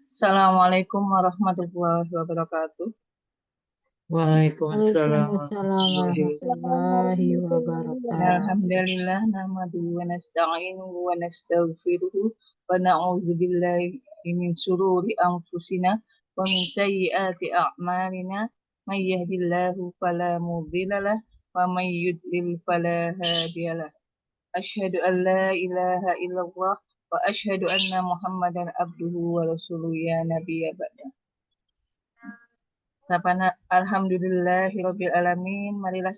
Assalamualaikum warahmatullahi wabarakatuh. Waalaikumsalam Waalaikumsalam warahmatullahi warahmatullahi wabarakatuh. Alhamdulillah nahmaduhu wa nasta'inuhu wa nastaghfiruhu wa na'udzu billahi min shururi anfusina wa min sayyiati a'malina may yahdihillahu fala mudilla lah wa may yudlil fala hadiyalah. Asyhadu an la ilaha illallah wa asyhadu anna Muhammadan abduhu wa rasuluhu ya nabiyya ba'da. Alhamdulillahirabbil alamin. Marilah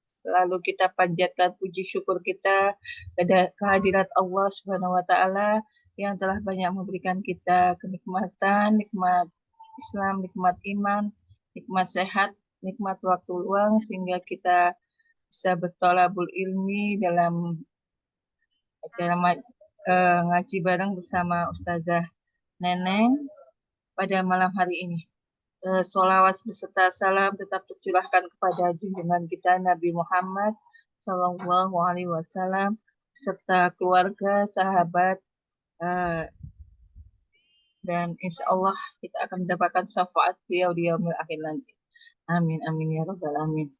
selalu kita panjatkan puji syukur kita pada kehadirat Allah Subhanahu wa taala yang telah banyak memberikan kita kenikmatan, nikmat Islam, nikmat iman, nikmat sehat, nikmat waktu luang sehingga kita bisa bertolabul ilmi dalam acara ngaji bareng bersama Ustazah Neneng pada malam hari ini. Sholawat beserta salam tetap tercurahkan kepada junjungan kita Nabi Muhammad Sallallahu Alaihi Wasallam serta keluarga, sahabat, dan insya Allah kita akan mendapatkan syafaat beliau di yaumil akhir nanti. Amin amin ya rabbal alamin.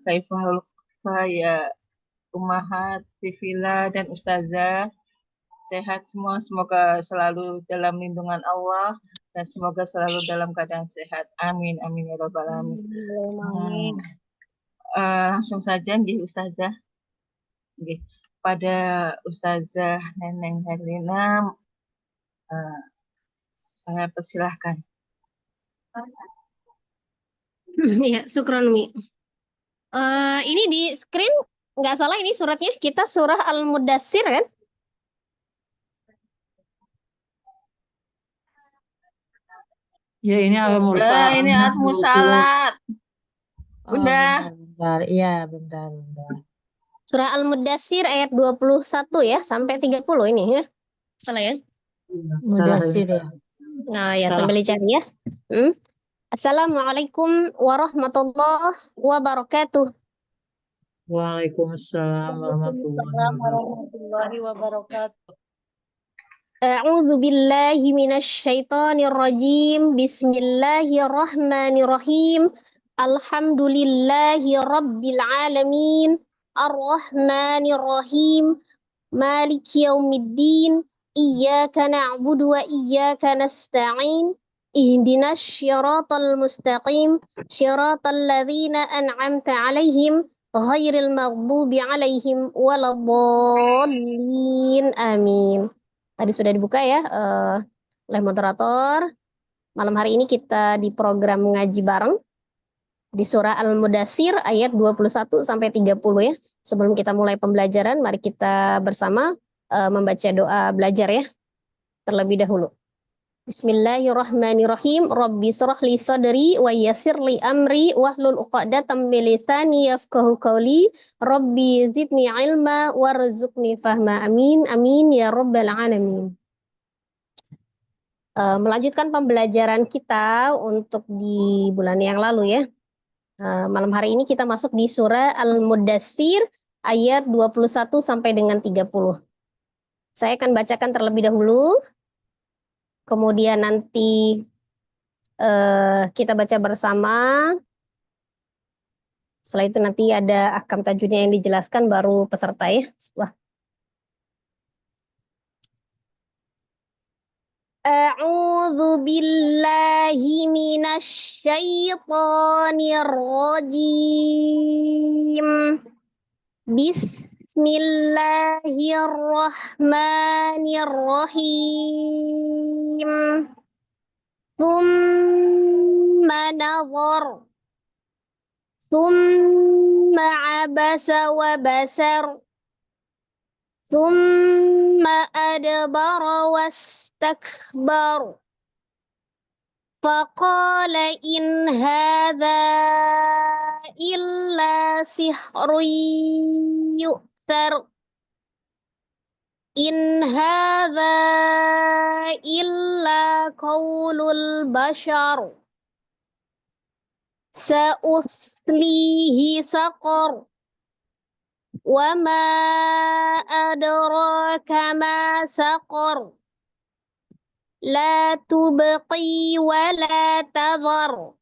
Kaifahul ya Ummahat, Tifila, dan Ustazah sehat semua, semoga selalu dalam lindungan Allah dan semoga selalu dalam keadaan sehat. Amin, amin ya rabbal alamin. Langsung saja nggih Ustazah. Nggih. Pada Ustazah Neneng Herlina, saya persilahkan. Ya, syukron Mi. Ini di screen nggak salah ini suratnya kita surah Al-Mudassir kan? Ya ini al-mursalat. Ini al-mursalat. Bunda. Bentar, iya bentar. Surah Al-Mudassir ayat 21 ya sampai 30 ini ya. Salah ya? Mudassir ya. Nah, ya sambil dicari ya. Assalamualaikum warahmatullahi wabarakatuh. Waalaikumsalam warahmatullahi wabarakatuh. A'udzu billahi minasyaitonir rajim. Bismillahirrahmanirrahim. Alhamdulillahi rabbil alamin. Ar-Rahmanir Rahim. Maliki yaumiddin. Iyyaka na'budu wa iyyaka nasta'in. Ihdinas syiratal mustaqim. Syiratal ladzina an'amta 'alaihim ghairil maghdubi 'alaihim waladdallin. Amin. Tadi sudah dibuka ya oleh moderator. Malam hari ini kita di program ngaji bareng di surah Al-Mudassir ayat 21 sampai 30 ya. Sebelum kita mulai pembelajaran, mari kita bersama membaca doa belajar ya. Terlebih dahulu. Bismillahirrahmanirrahim. Rabbi shrah li sadri wa yassir li amri wahlul 'uqdatam min lisani yafqahu qawli. Rabbi zidni ilma warzuqni fahma. Amin amin ya rabbal alamin. Melanjutkan pembelajaran kita untuk di bulan yang lalu ya. Malam hari ini kita masuk di surah Al-Mudassir ayat 21 sampai dengan 30. Saya akan bacakan terlebih dahulu. Kemudian nanti kita baca bersama. Setelah itu nanti ada ahkam tajwidnya yang dijelaskan baru peserta ya. A'udzu billahi minasyaitonir rajim. Bismillahirrahmanirrahim. Tsumma nazar. Tsumma abasa wa basar. ثم أدبر واستكبر فقال إن هذا إلا سحر يؤثر إن هذا إلا قول البشر سأصليه سقر وما أدراك ما سقر la tubqi wa la tadhar.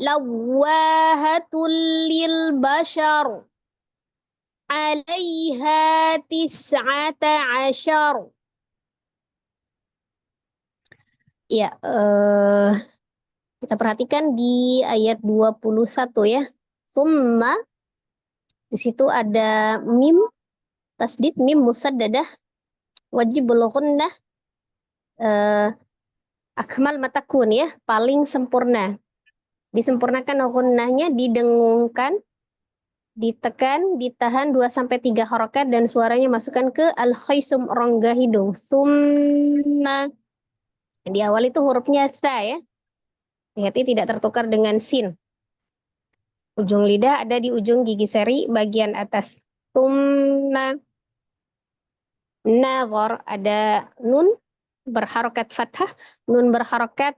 Lawahatul lil bashar. 'Alaiha tis'ata 'ashar. Ya, kita perhatikan di ayat 21 ya. Summa, di situ ada mim tasdid, mim musaddadah, wajibul ghunnah, akmal matakun ya, paling sempurna. Disempurnakan ghunnahnya, didengungkan, ditekan, ditahan 2-3 harokat dan suaranya masukkan ke al-khaisum, rongga hidung. Summa, di awal itu hurufnya tha ya. Hati tidak tertukar dengan sin. Ujung lidah ada di ujung gigi seri bagian atas. Summa nazar, ada nun berharokat fathah, nun berharokat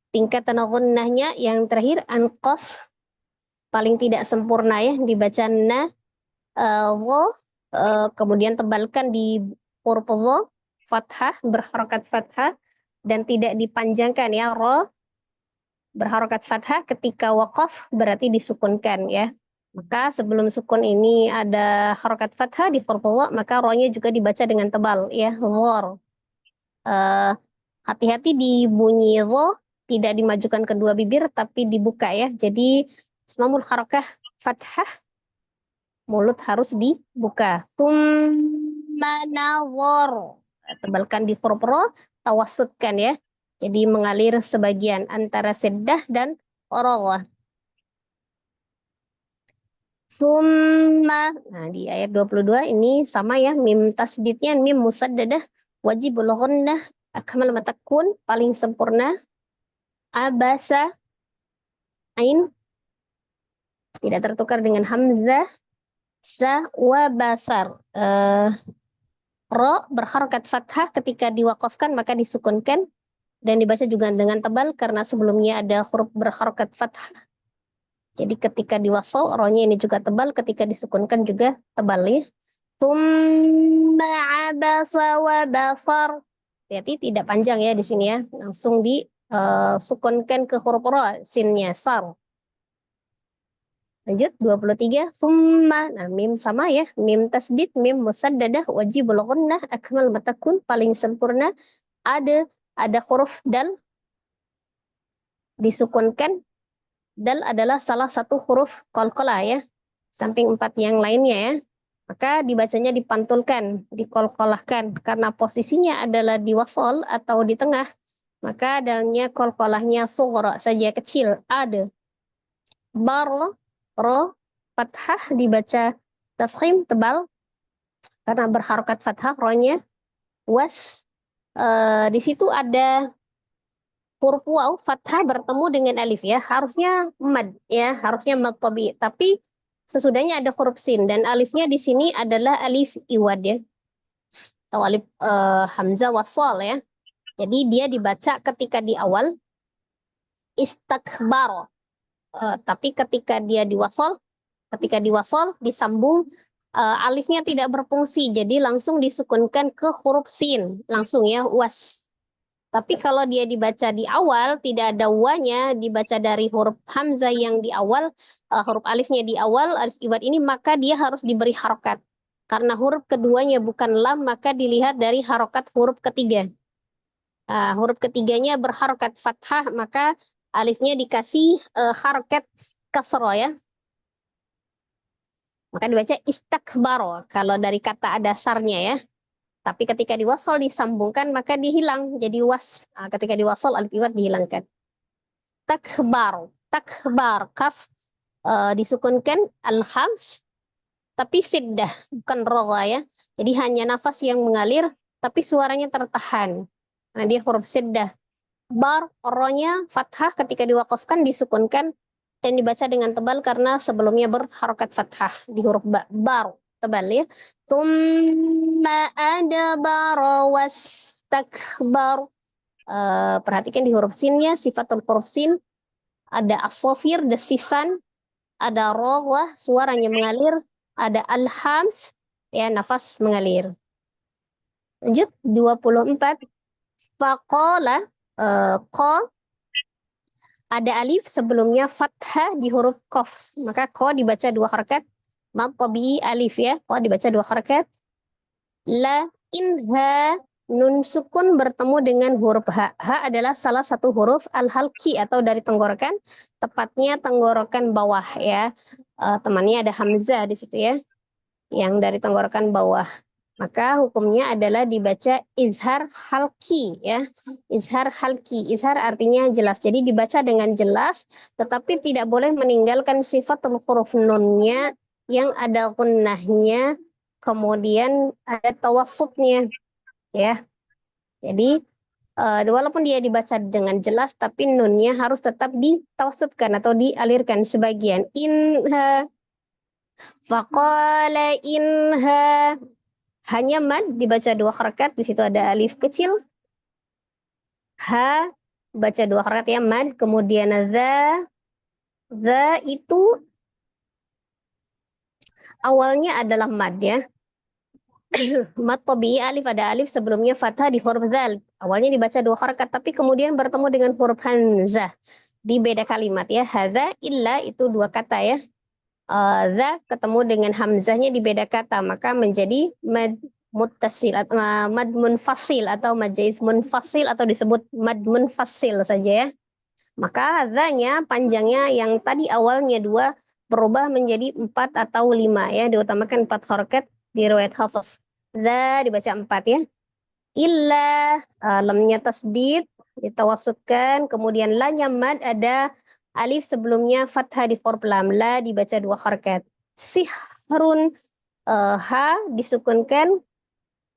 tingkatan gunnahnya yang terakhir anqas, paling tidak sempurna ya, dibaca na, kemudian tebalkan di huruf dha, fathah, berharokat fathah, dan tidak dipanjangkan ya, ro, berharokat fathah, ketika waqaf berarti disukunkan ya. Maka sebelum sukun ini ada harokat fathah di huruf dha, maka ro-nya juga dibaca dengan tebal ya, dhar. Hati-hati di bunyi dha, tidak dimajukan kedua bibir tapi dibuka ya. Jadi ismamul harakah fathah, mulut harus dibuka. Tsumma nawar, tebalkan di huruf ro, tawassutkan ya. Jadi mengalir sebagian antara seddah dan oroghah. Summa, nah di ayat 22 ini sama ya, mim tasdidnya mim musaddadah, wajibul ghunnah, akmal matakun, paling sempurna. Abasa, ain tidak tertukar dengan hamzah. Sa wa basar, ro berharokat fathah, ketika diwakafkan maka disukunkan dan dibaca juga dengan tebal karena sebelumnya ada huruf berharokat fathah. Jadi ketika diwasal, ro-nya ini juga tebal, ketika disukunkan juga tebal ya. Tsumma abasa wa basar. Hati-hati tidak panjang ya di sini ya, langsung disukunkan ke huruf ro, sinnya sar. Lanjut 23, tsumma, nah mim sama ya, mim tasdid, mim musaddadah, wajibul ghunnah, akmal matakun, paling sempurna. Ada huruf dal disukunkan. Dal adalah salah satu huruf qalqalah ya, samping 4 yang lainnya ya. Maka dibacanya dipantulkan, dikolkolahkan, karena posisinya adalah di wasol atau di tengah. Maka dalnya kolkolahnya sughra saja, kecil, ada. Bar, ro, fathah dibaca tafkhim, tebal, karena berharokat fathah ro-nya. Was, di situ ada huruf waw fathah bertemu dengan alif ya, harusnya mad ya, harusnya mad tabi, tapi sesudahnya ada huruf sin dan alifnya di sini adalah alif iwad ya, atau alif hamzah wasal ya. Jadi dia dibaca ketika di awal istakbar, tapi ketika diwasal disambung, alifnya tidak berfungsi, jadi langsung disukunkan ke huruf sin langsung ya, was. Tapi kalau dia dibaca di awal, tidak ada wa-nya, dibaca dari huruf hamzah yang di awal, huruf alifnya di awal, alif iwad ini, maka dia harus diberi harokat. Karena huruf keduanya bukan lam, maka dilihat dari harokat huruf ketiga. Huruf ketiganya berharokat fathah, maka alifnya dikasih harokat kasroh ya. Maka dibaca istakbaro, kalau dari kata dasarnya ya. Tapi ketika diwasal disambungkan maka dihilang jadi was. Ketika diwasal alif iwad dihilangkan. Takbar, kaf disukunkan al-khams tapi siddah, bukan rogha ya. Jadi hanya nafas yang mengalir tapi suaranya tertahan. Karena dia huruf siddah. Bar, ro-nya fathah, ketika diwakafkan disukunkan dan dibaca dengan tebal karena sebelumnya berharokat fathah di huruf ba, bar, tebal ya. Tsumma adbara wastakbar. Perhatikan di huruf sinnya, sifatul huruf sin, ada as-safir, desisan, ada roghah, suaranya mengalir, ada al-hams, ya nafas mengalir. Lanjut 24. Faqala, qa ada alif sebelumnya fathah di huruf qaf. Maka qa dibaca 2 harakat. Mad tabi'i alif ya. Qa dibaca 2 harakat. La inha nun sukun bertemu dengan huruf ha. Ha adalah salah satu huruf al-halqi atau dari tenggorokan, tepatnya tenggorokan bawah ya. Temannya ada hamzah di situ ya, yang dari tenggorokan bawah. Maka hukumnya adalah dibaca izhar halki ya. Izhar halki. Izhar artinya jelas. Jadi dibaca dengan jelas tetapi tidak boleh meninggalkan sifat huruf nunnya yang ada gunnahnya, kemudian ada tawassutnya ya. Jadi walaupun dia dibaca dengan jelas tapi nunnya harus tetap ditawassutkan atau dialirkan sebagian. Inha faqala inha. Hanya mad dibaca 2 harakat, di situ ada alif kecil. Ha baca 2 harakat ya mad, kemudian za itu awalnya adalah mad ya. Mad tabi'i alif, ada alif sebelumnya fathah di huruf dzal. Awalnya dibaca 2 harakat tapi kemudian bertemu dengan huruf hamzah di beda kalimat ya. Hadza illa itu 2 kata ya. Za ketemu dengan hamzahnya di beda kata, maka menjadi mad muttasil atau mad munfasil atau mad jaiz munfasil atau disebut mad munfasil saja ya. Maka za-nya panjangnya yang tadi awalnya 2 berubah menjadi 4 atau 5 ya, diutamakan 4 harakat di riwayat Hafs. Za dibaca 4 ya. Illa lamnya tasdid ditawasudkan, kemudian la-nya mad, ada alif sebelumnya fathah di huruf lam, la dibaca 2 harakat. Sihrun ha disukunkan,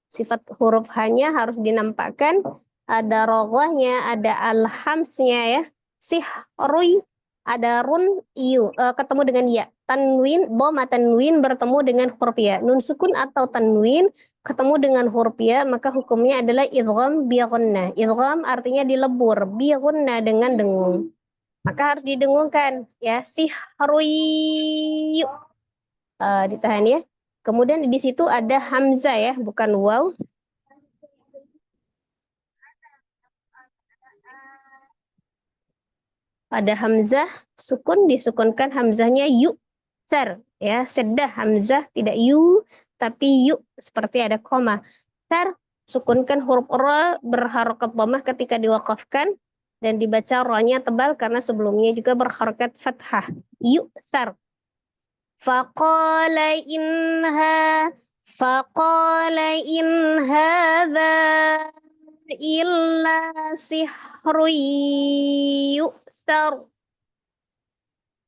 sifat huruf hanya harus dinampakkan, ada roghahnya, ada alhamsnya ya. Sihruy ada run yu ketemu dengan ya. Tanwin dhamma tanwin bertemu dengan huruf ya. Nun sukun atau tanwin ketemu dengan huruf ya, maka hukumnya adalah idgham bi ghunnah. Idgham artinya dilebur, bi ghunnah dengan dengung. Maka harus didengungkan ya, sihruy. Ditahan ya. Kemudian di situ ada hamzah ya, bukan waw. Pada hamzah sukun disukunkan hamzahnya yu sar ya, sedah hamzah tidak yu tapi yu seperti ada koma. Sar sukunkan huruf ra berharokat dhammah ketika diwakafkan dan dibaca ra-nya tebal karena sebelumnya juga berharokat fathah. Yu sar. Faqala in hadza illa sihrun yu'sar.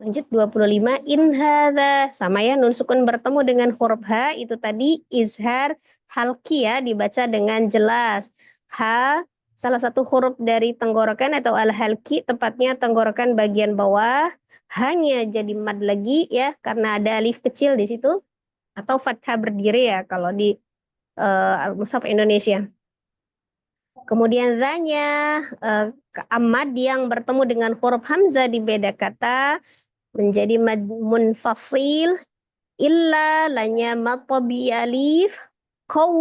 Lanjut 25, in hadza sama ya, nun sukun bertemu dengan huruf ha itu tadi izhar halki ya, dibaca dengan jelas. Ha salah satu huruf dari tenggorokan atau al-halki, tepatnya tenggorokan bagian bawah, hanya jadi mad lagi ya karena ada alif kecil di situ atau fathah berdiri ya kalau di Al-Mushaf Indonesia. Kemudian za-nya amad yang bertemu dengan huruf hamzah di beda kata menjadi mad munfasil. Illa lanya mad tabi'i alif. Qaw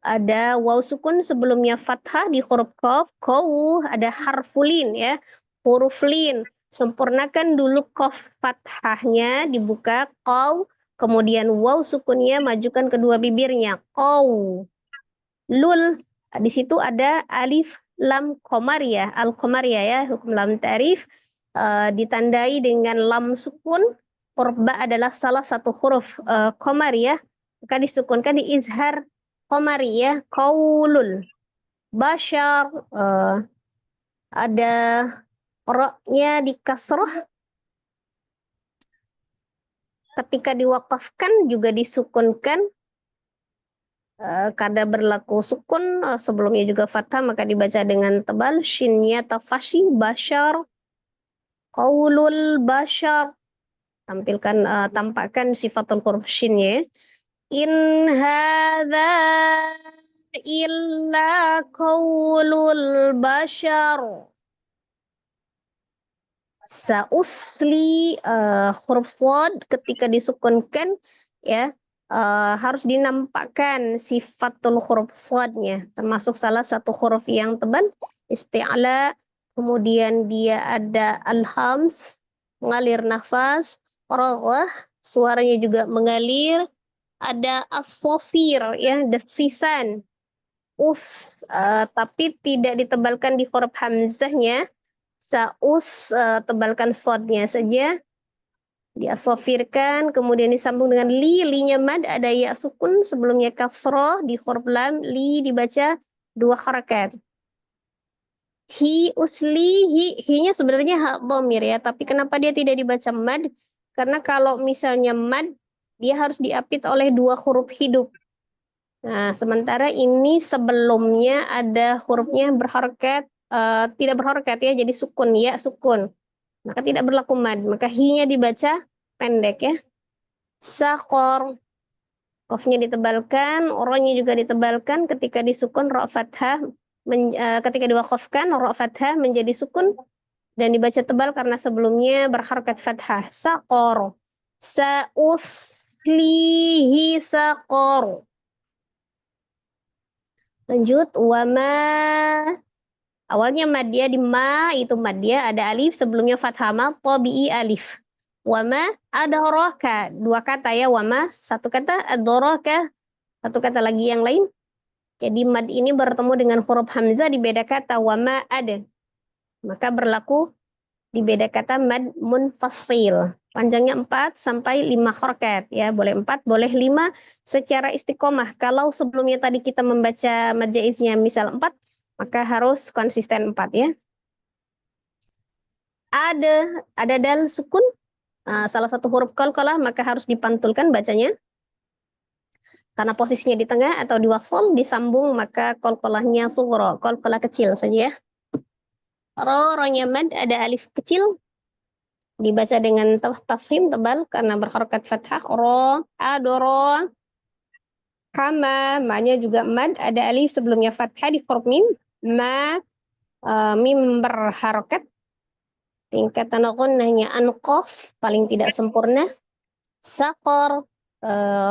ada waw sukun sebelumnya fathah di huruf qaf. Qaw ada harfulin ya, huruf lin. Sempurnakan dulu qaf fathahnya dibuka qaw, kemudian waw sukunnya majukan kedua bibirnya qaw. Lul di situ ada alif lam qamariyah, al-qamariyah ya, hukum lam ta'rif ditandai dengan lam sukun. Huruf ba adalah salah satu huruf qamariyah, maka disukunkan di izhar qamariyah qaulul. Bashar ada ra-nya di kasrah, ketika diwakafkan juga disukunkan. Kada berlaku sukun sebelumnya juga fathah maka dibaca dengan tebal, shinnya tafashi bashar qaulul bashar, tampakkan sifatul huruf shinnya. In hadza illa qaulul bashar. Sausli huruf slad ketika disukunkan ya, harus dinampakkan sifatul huruf shadnya, termasuk salah satu huruf yang tebal isti'la, kemudian dia ada alhams, mengalir nafas, raghah, suaranya juga mengalir, ada as-safir ya, desisan, tapi tidak ditebalkan di huruf hamzahnya, tebalkan sodnya saja, diasofirkan, kemudian disambung dengan li, linya mad, ada ya sukun, sebelumnya kasroh, di huruf lam, li dibaca 2 harakat. Hi, usli, hi-nya sebenarnya hak dhamir ya, tapi kenapa dia tidak dibaca mad? Karena kalau misalnya mad, dia harus diapit oleh 2 huruf hidup. Nah, sementara ini sebelumnya ada hurufnya berharakat, tidak berharakat ya, jadi sukun, ya sukun. Maka tidak berlaku mad, maka hi-nya dibaca pendek ya. Sakor, kofnya ditebalkan, oronya juga ditebalkan ketika disukun ro fathah, ketika diwakafkan ro fathah menjadi sukun dan dibaca tebal karena sebelumnya berharakat fathah. Sakor, sauslihi sakor. Lanjut, wama, awalnya madya di ma itu madya ada alif sebelumnya fathah ma tabi'i alif. Wama adaraka, 2 kata ya, wama satu kata, adaraka satu kata lagi yang lain. Jadi mad ini bertemu dengan huruf hamzah di beda kata, wama ada. Maka berlaku di beda kata mad munfasil. Panjangnya 4 sampai 5 harakat ya, boleh 4, boleh 5 secara istiqomah. Kalau sebelumnya tadi kita membaca mad jaiznya misal 4, maka harus konsisten 4 ya. Ada dal sukun, salah satu huruf qalqalah, maka harus dipantulkan bacanya. Karena posisinya di tengah atau di wasl disambung, maka qalqalahnya sughra, qalqalah kecil saja ya. Ro-nya mad ada alif kecil, dibaca dengan tafhim tebal karena berharakat fathah. Ro, adoro. Kama, ma-nya juga mad, ada alif sebelumnya fathah di huruf mim. Ma, mim berharakat. Tingkatan gunnahnya anqas, paling tidak sempurna. Sakor,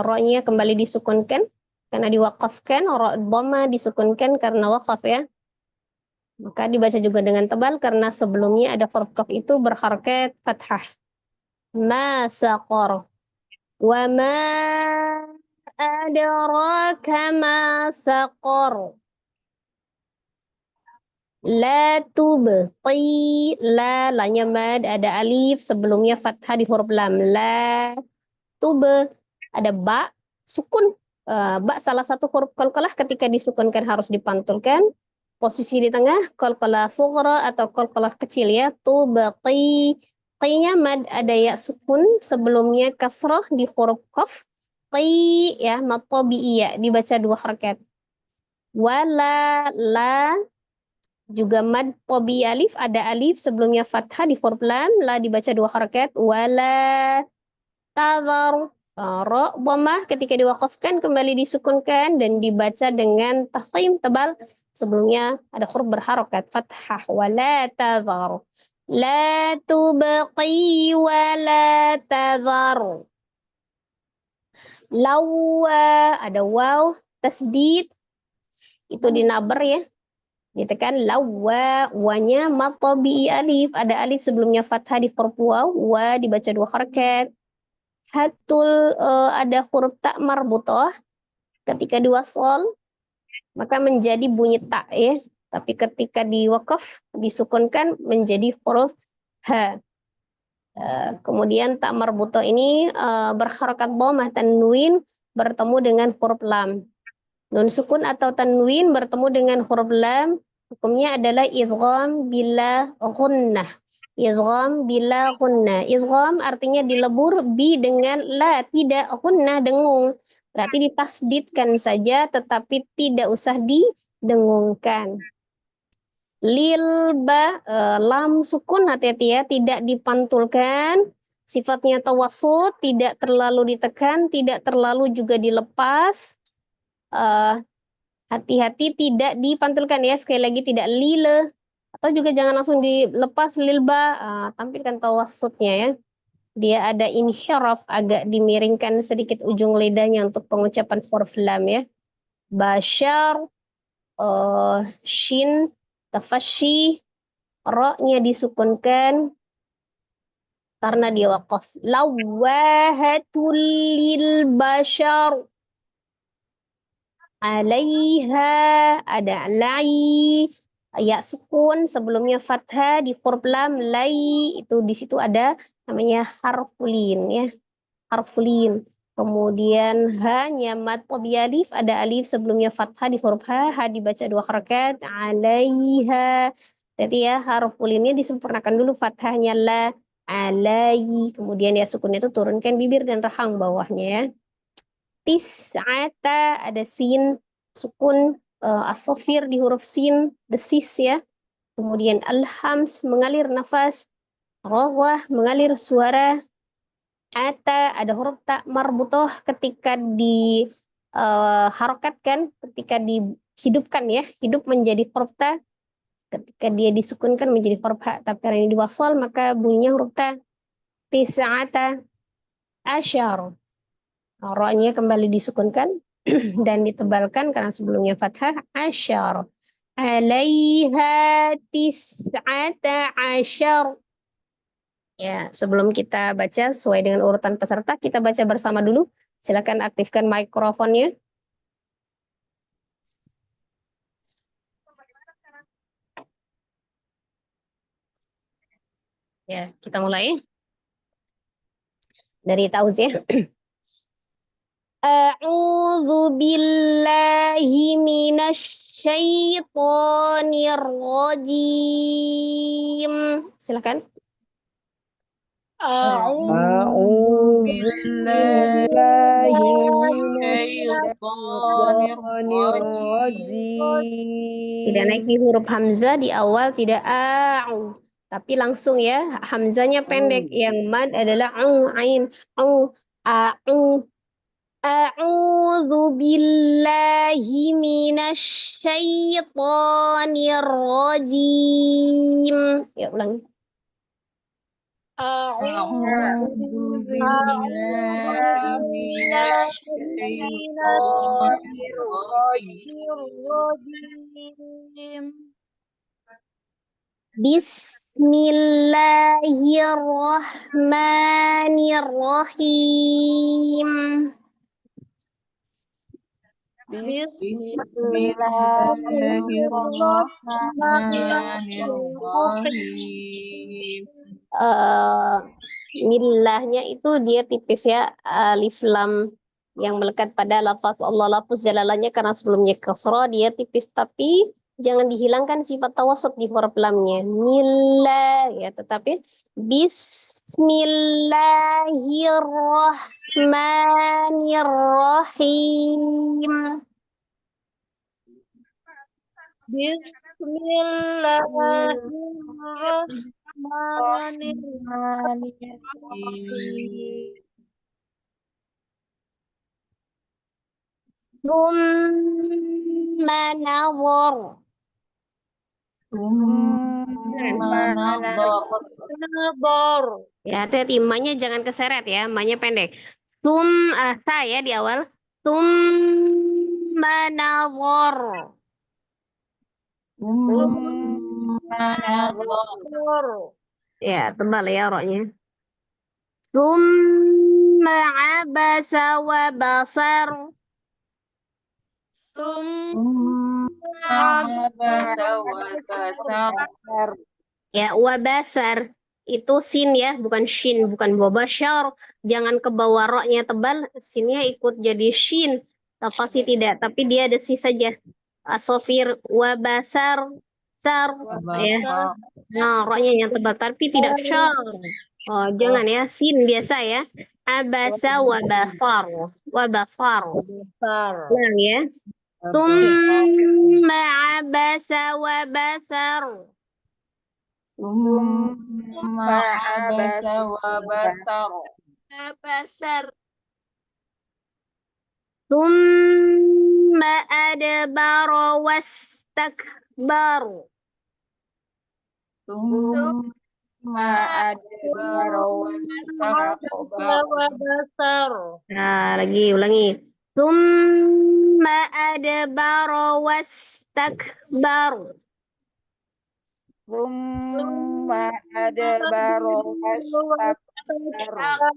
ro-nya kembali disukunkan karena diwakafkan. Ro dhamma disukunkan karena wakaf ya. Maka dibaca juga dengan tebal karena sebelumnya ada huruf qaf itu berharakat fathah. Ma saqar. Wa ma adraka ma saqar. La tubqi, la-nya mad, ada alif sebelumnya fathah di huruf lam. La tub, ada ba sukun. Ba salah satu huruf qalqalah, ketika disukunkan harus dipantulkan. Posisi di tengah, qalqalah sughra atau qalqalah kecil ya. Tubqi, qi-nya mad, ada ya sukun sebelumnya kasrah di huruf qaf. Qi ya, mad tabi'i dibaca 2 harakat. Wala, la juga mad tabi'i alif, ada alif sebelumnya fathah di huruf lam, la dibaca 2 harakat. Wala tadhar, ro dhammah ketika diwakafkan kembali disukunkan dan dibaca dengan tafkhim tebal, sebelumnya ada huruf berharakat fathah. Wala tadhar, la tubqi wala tadhar. Lawa, ada waw tasdid, itu dinaber ya, ditekan. Lawa, wanya mad tabi'i alif, ada alif sebelumnya fathah di huruf waw, wa dibaca 2 harakat. Hatul, ada huruf tak marbutah, ketika diwasal maka menjadi bunyi tak ya, tapi ketika diwakaf disukunkan menjadi huruf ha. Kemudian tak marbutah ini berharakat dhammah, tanwin bertemu dengan huruf lam. Nun sukun atau tanwin bertemu dengan huruf lam, hukumnya adalah idgham bila ghunnah. Idgham bila ghunnah. Idgham artinya dilebur, bi dengan la, tidak, ghunnah dengung. Berarti ditasdidkan saja tetapi tidak usah didengungkan. Lil ba, lam sukun, hati-hati ya, tidak dipantulkan. Sifatnya tawassut, tidak terlalu ditekan, tidak terlalu juga dilepas. Hati-hati tidak dipantulkan ya, sekali lagi tidak lile, atau juga jangan langsung dilepas lilba, tampilkan tawassutnya ya. dia ada inhiraf, agak dimiringkan sedikit ujung lidahnya untuk pengucapan huruf lam ya. Bashar, shin, tafashi, ro-nya disukunkan karena dia waqaf. Lawahatul lil bashar. Alaiha ada lai, ya sukun sebelumnya fathah di huruf lam, lai itu di situ ada namanya harfulin ya, harfulin. Kemudian hanya mat alif, ada alif sebelumnya fathah di huruf ha dibaca 2 harakat, alaiha. Jadi ya harfulinnya disempurnakan dulu fathahnya la, alai, kemudian ya sukunnya itu turunkan bibir dan rahang bawahnya ya. Tis'ata ada sin sukun, as-safir di huruf sin desis ya. Kemudian al-hams mengalir nafas, rawah mengalir suara, ata ada huruf tak marbutoh ketika di harokatkan, ketika dihidupkan ya, hidup menjadi huruf ta, ketika dia disukunkan menjadi huruf ha, tapi karena ini diwasal maka bunyinya huruf ta. Tis'ata asyar, ro-nya kembali disukunkan dan ditebalkan karena sebelumnya fathah, asyar. Alaiha tis'ata asyar. Ya, sebelum kita baca sesuai dengan urutan peserta, kita baca bersama dulu. Silakan aktifkan mikrofonnya. Ya, kita mulai. Dari Tauziyah. A'udzu billahi minasy syaithanir rajim. Silakan. أعوذ بالله Tidak naik di huruf hamzah di awal, tidak a'u, tapi langsung ya, hamzanya pendek. Yang mad adalah ain, a'u. A'udzu billahi minasy syaithanir rajim. Ya, ulang. أعوذ بالله من الشيطان الرجيم Bismillahirrahmanirrahim. بسم الله الرحمن الرحيم. Millahnya itu dia tipis ya, alif lam yang melekat pada lafaz Allah, lafaz jalalannya karena sebelumnya kasrah dia tipis, tapi jangan dihilangkan sifat tawassut di huruf lamnya. Millah ya, tetapi bismillahirrahmanirrahim. Bismillahirrahmanirrahim. Thumma nazar. ثم نظر. Ya, hati-hati, ma-nya jangan keseret ya, ma-nya pendek. Sa ya di awal. Thumma nazar. ثم نظر. Ya, tebal ya ro-nya. Thumma abasa wa basar. ثم عبس وبسر. Ya, wa basar. Itu sin ya, bukan shin, bukan wabashar. Jangan ke bawah ro-nya tebal, sinnya ikut jadi shin. Pasti tidak, tapi dia ada si saja. Asofir wabasar sar ya. وبصر. Nah, ro-nya yang tebal tapi tidak syar. Oh, jangan ya, sin biasa ya. Abasa wabasar. Wabasar. Ulang ya. Tumma abasa wabasar. ثم عبس وبسر. Tumma adbara wastakbar. ثم Nah, lagi ulangi. Tsumma adbara wastakbar. Thumma adbara wastakbar.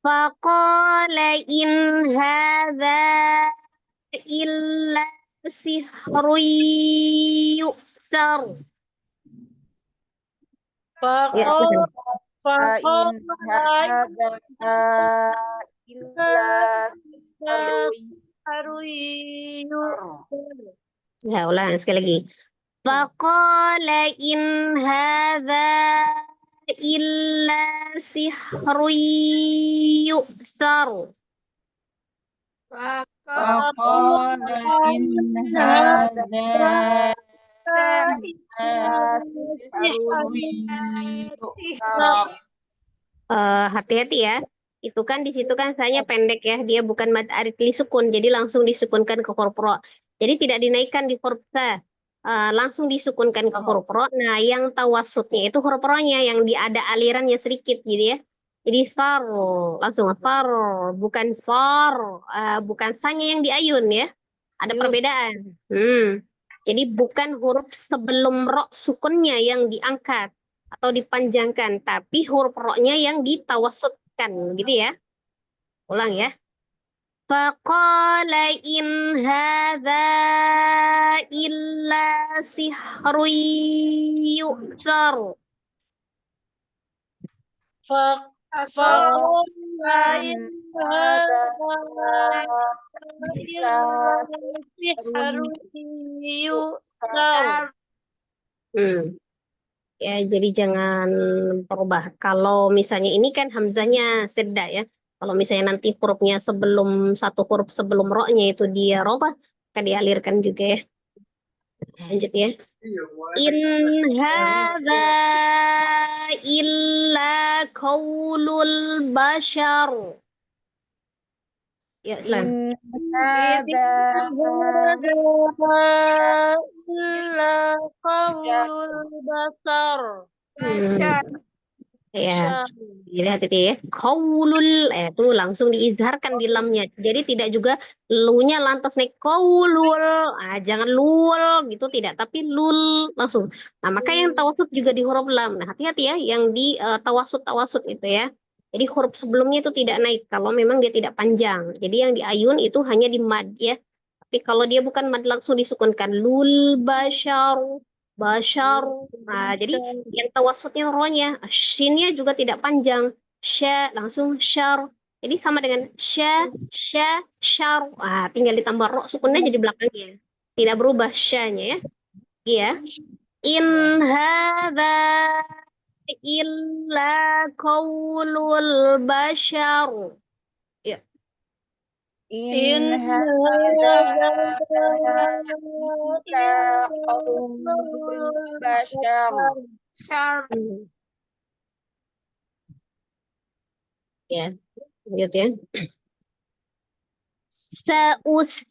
Faqala in hadza illa sihrun yu'sar. Ya, silakan. In hadza illa Ya, ulang sekali lagi. Faqala in hadza illa sihrun yu'sar. Faqala in hadza Hati-hati ya. Itu kan di situ kan saya pendek ya. Dia bukan mad arid li sukun. Jadi langsung disukunkan ke huruf ro. Jadi tidak dinaikkan di huruf sa. Langsung disukunkan ke huruf ro. Nah, yang tawasutnya itu huruf ro-nya yang ada alirannya sedikit gitu ya. Jadi far, langsung far, bukan far, bukan sanya yang diayun ya. Ada perbedaan. Jadi bukan huruf sebelum ro sukunnya yang diangkat atau dipanjangkan, tapi huruf ro-nya yang ditawasutkan, gitu ya. Ulang ya. Faqala in hadza illa sihrun yu'sar. Faqala in hadza illa sihrun yu'sar. Ya, jadi jangan berubah. Kalau misalnya ini kan hamzahnya sedda ya. Kalau misalnya nanti hurufnya satu huruf sebelum ro-nya itu dia robah, akan dialirkan juga ya. Lanjut ya. In hadza illa qaulul bashar. Ya, Islam. In hadza illa qaulul basar. Ya, dilihat itu ya. Kaulul, itu langsung diizharkan di lamnya. Jadi tidak juga lu-nya lantas naik kaulul. Jangan lul gitu, tidak. Tapi lul langsung. Nah, maka yang tawasud juga di huruf lam. Nah, hati-hati ya yang di tawasud-tawasud itu ya. Jadi huruf sebelumnya itu tidak naik kalau memang dia tidak panjang. Jadi yang di ayun itu hanya di mad ya. Tapi kalau dia bukan mad langsung disukunkan. Lul bashar. Bashar. Nah, jadi yang tawasutnya rohnya, shinnya juga tidak panjang. Sya langsung syar. Jadi sama dengan syar. Tinggal ditambah ro sukunnya jadi belakangnya. Tidak berubah syanya ya. Iya. In hadza illa qaulul bashar. Ya. In hadza illa qaulul bashar. Ya, lihat ya. Sauslihi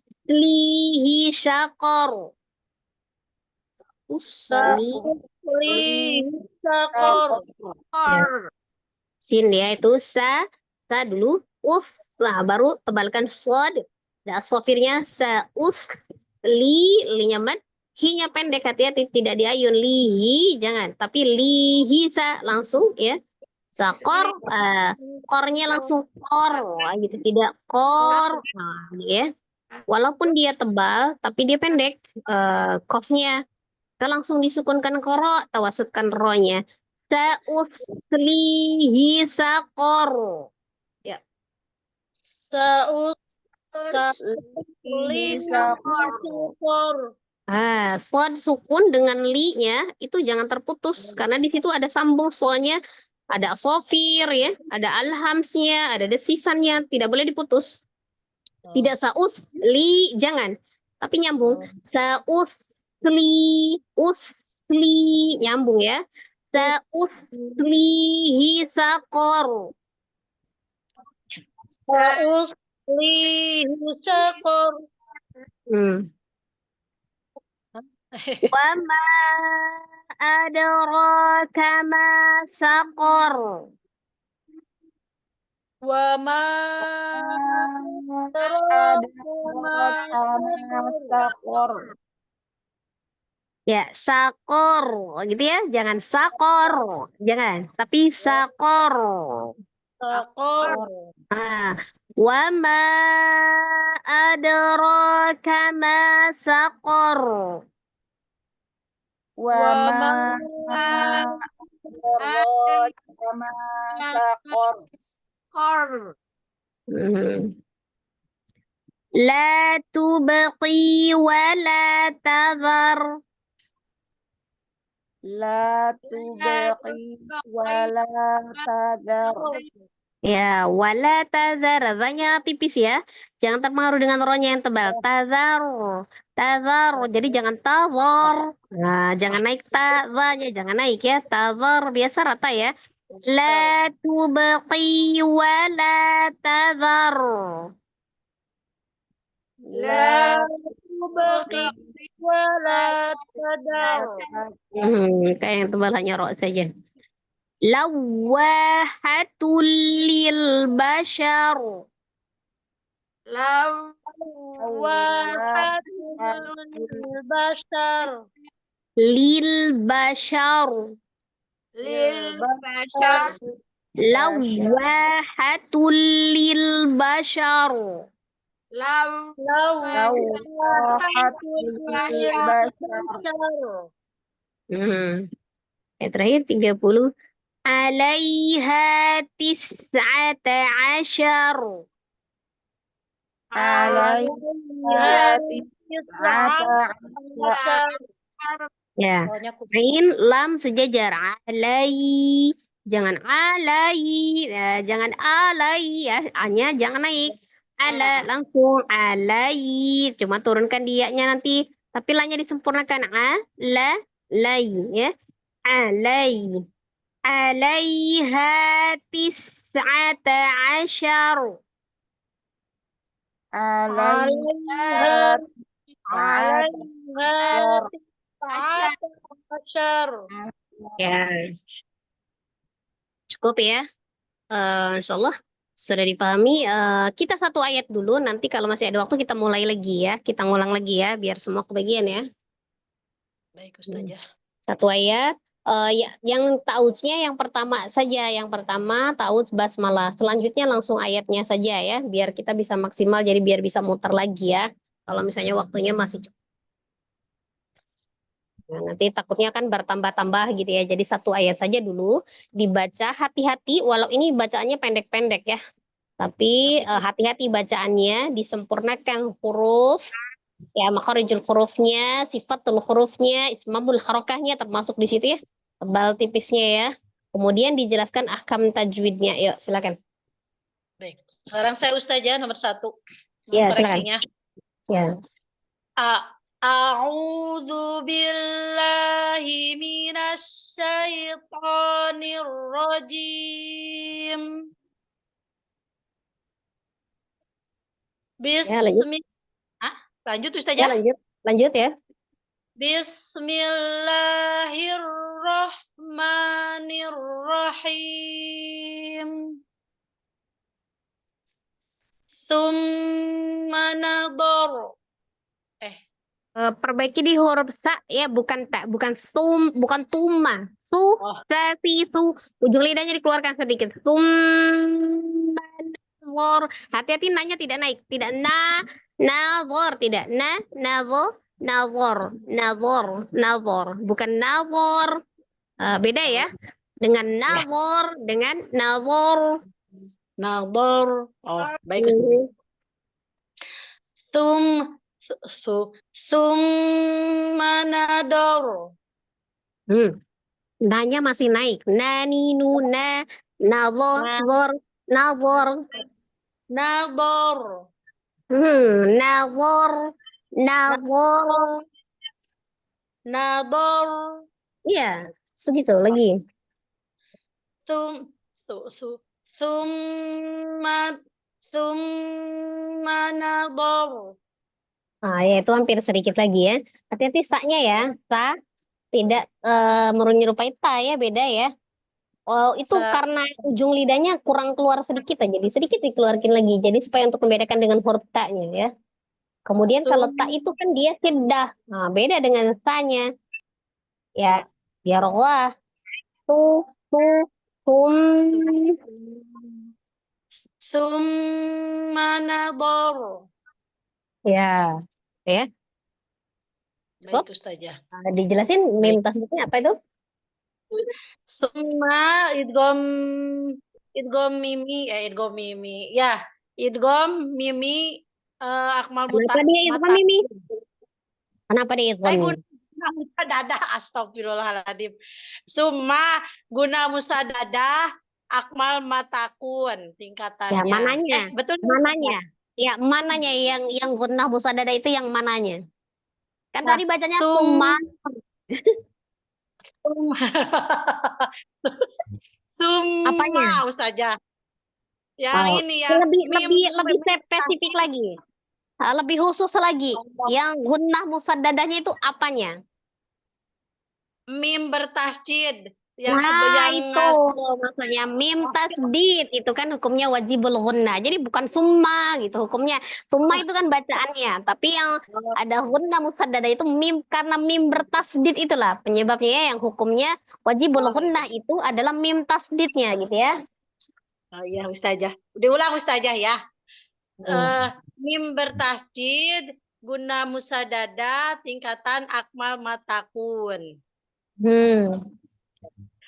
syaqar. Uslihi syaqar. Sin ya itu sa dulu, lah baru tebalkan sod. Nah, sofirnya linya mat, hi-nya pendek, hati-hati tidak diayun lihi, jangan, tapi lihi langsung ya. Sakor, kornya langsung kor, gitu tidak kor, nah ya. Walaupun dia tebal, tapi dia pendek, kofnya. Kita langsung disukunkan koro, tawasutkan ro-nya. Sa'uslihi sakor. Ya. Sa'uslihi sakor. Sod sukun dengan li-nya itu jangan terputus karena di situ ada sambung soalnya ada sofir ya, ada alhamsnya, ada desisannya, tidak boleh diputus. Tidak saus li jangan, tapi nyambung. Usli nyambung ya. Sauslihi sakor. Sa'uslihi sakor. Wama adraka ma saqar. Wa ma Ada adraka ma sakor. Ya, sakor. Gitu ya. Jangan sakor. Jangan. Tapi sakor. saqar. Ah. Wama adraka ma saqar. Wa ma adraka ma sakor. Hmm. La tubqi wa la tadhar. La tubqi wala tadar. Ya, wala tazar. Zanya tipis ya. Jangan terpengaruh dengan ronya yang tebal. Tazar. Tazar. Jadi jangan tazar. Nah, jangan naik zanya. Jangan naik ya. Tazar. Biasa rata ya. La tubqi wa la tazar. la La tubqi wa la tadar. Kayak yang tebal hanya ro saja. Lawahatul lil bashar. Lawahatul bashar. Lil bashar. Lawahatul lil bashar. Lawahatul bashar. Yang terakhir 30. Alaiha tis'ata ashar. alaiha tis'ata Ya. Ain lam sejajar. Alai. Jangan alai. Jangan alai ya. Hanya jangan naik. Ala langsung alai. Cuma turunkan dianya nanti. Tapi lanya disempurnakan. Ala. Lai ya. Alai. Alaiha tis'ata ashar. alaiha Alaiha bashar. Ya, cukup ya. Insyaallah sudah dipahami. Kita satu ayat dulu. Nanti kalau masih ada waktu kita mulai lagi ya. Kita ngulang lagi ya, biar semua kebagian ya. Baik Ustazah. Satu ayat. Yang ta'awudznya yang pertama saja. Yang pertama ta'awudz basmalah. Selanjutnya langsung ayatnya saja ya. Biar kita bisa maksimal. Jadi biar bisa muter lagi ya. Kalau misalnya waktunya masih cukup. Nah, nanti takutnya kan bertambah-tambah gitu ya. Jadi satu ayat saja dulu dibaca hati-hati. Walau ini bacaannya pendek-pendek ya. Tapi hati-hati bacaannya, disempurnakan huruf, ya makharijul hurufnya, sifatul hurufnya, ismabul harokahnya termasuk di situ ya. Tebal tipisnya ya. Kemudian dijelaskan ahkam tajwidnya. Yuk silakan. Baik. Sekarang saya Ustazah nomor 1. Ya, Koreksinya. Ya. A'udzu billahi minasy syaithanir rajim. Ya, lanjut. Lanjut Ya, Ustazah. lanjut. Lanjut ya. Bismillahirrahmanirrahim. Tsumma nadhar. Perbaiki di huruf sa ya, bukan tak, bukan bukan tuma. Sa, si, su. Ujung lidahnya dikeluarkan sedikit. Nazor. Hati-hati nanya tidak naik. Tidak nazor, tidak nazor, nazor. Bukan nazor. Beda ya. Dengan nazor, dengan nazor. Nadhar. Baik Ustazah. Tsumma nadhar. Nanya masih naik. Nani, nuna, nazor, nazor. Nadhar. Nazor, nazor. Nadhar. Iya, segitu lagi. Tsumma nadhar. Ya itu hampir sedikit lagi ya. Hati-hati sa-nya ya. Sa tidak menyerupai ta ya, beda ya. Oh, itu Sa- karena ujung lidahnya kurang keluar sedikit aja. Jadi sedikit dikeluarkan lagi. Jadi supaya untuk membedakan dengan huruf ta-nya ya. Kemudian kalau Sum, ta itu kan dia siddah. Nah, beda dengan sa-nya. Ya, ya Allah. Tu, tu, tum. summa nador. Ya, ya. Baik, Cukup. Ustazah. Dijelasin mim Baik. tasdidnya apa itu? Summa idgom mimi. Ya, idgom mimi akmal Kenapa dia idgham mata. mimi? Kenapa dia idgham mimi? Guna musadadah, astagfirullahaladzim. Summa guna musadadah akmal matakun Ya, tingkatannya. mananya? Betul. Mananya? Ya, mananya yang gunnah musadada itu yang mananya? Kan Nah, tadi bacanya sum, summa. sum- summa, Apanya? Ustazah. Yang Oh, ini yang lebih mim lebih lebih spesifik lagi. Lebih khusus lagi. Yang gunnah musaddadahnya itu apanya? mim bertasjid yang Nah, yang itu maksudnya mim tasdid itu kan hukumnya wajibul gunnah. Jadi bukan summa gitu hukumnya. Summa itu kan bacaannya, tapi yang ada gunnah musaddada itu mim karena mim bertasdid itulah penyebabnya ya, yang hukumnya wajibul gunnah itu adalah mim tasdidnya gitu ya. Oh iya Ustazah. Diulang Ustazah ya. Hmm. Mim bertasjid guna musadada tingkatan akmal matakun. Hmm.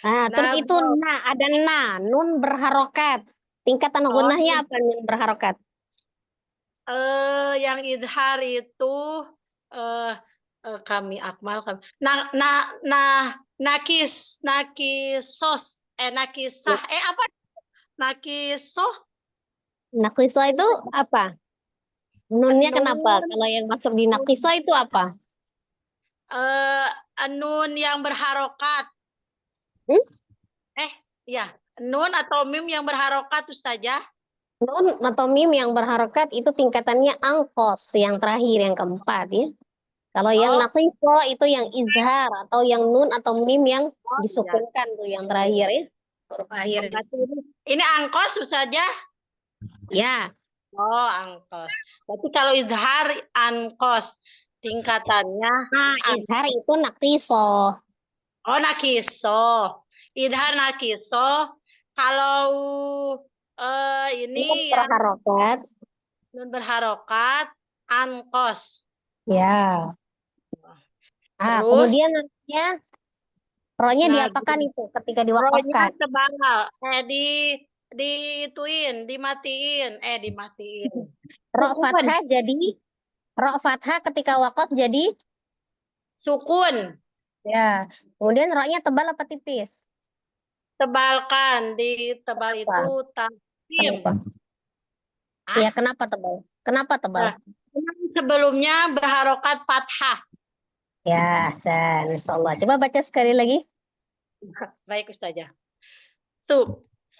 Nah, terus Nah, itu ada nun berharokat. Tingkatan oh, gunnahnya apa nun berharokat? yang idhar itu eh kami akmal kami. Nakisos nakisah apa nakisoh Nakiso itu apa? Nunnya kenapa? nun Kalau yang masuk di nakiso itu apa? eh nun yang berharokat. Hmm? Ya, nun atau mim yang berharokat Ustazah. Nun atau mim yang berharokat itu tingkatannya angkos yang terakhir yang keempat ya. Kalau yang Oh, nakiso itu yang izhar atau yang nun atau mim yang iya. disukunkan tuh yang terakhir ya. Huruf akhir. Berarti ini angkos Ustazah. Ya, Oh, angkos. Berarti kalau izhar angkos tingkatannya nah an- izhar itu nakiso. oh nakiso. Idhar nakiso. Kalau Nun ini yang berharokat. nun berharokat angkos. Ya. Terus Kemudian nantinya rohnya nah diapakan itu ketika rohnya diwakafkan? tebal. Dituin, dimatiin. Ro Sukun. fathah jadi ro fathah ketika wakaf jadi Sukun. ya. Kemudian roknya tebal apa tipis? Tebalkan di tebal itu Apa? taksim. Kenapa? Ah, Ya, kenapa tebal? Kenapa tebal? nah, sebelumnya berharokat fathah. Ya, insyaallah. Coba baca sekali lagi. Baik Ustazah.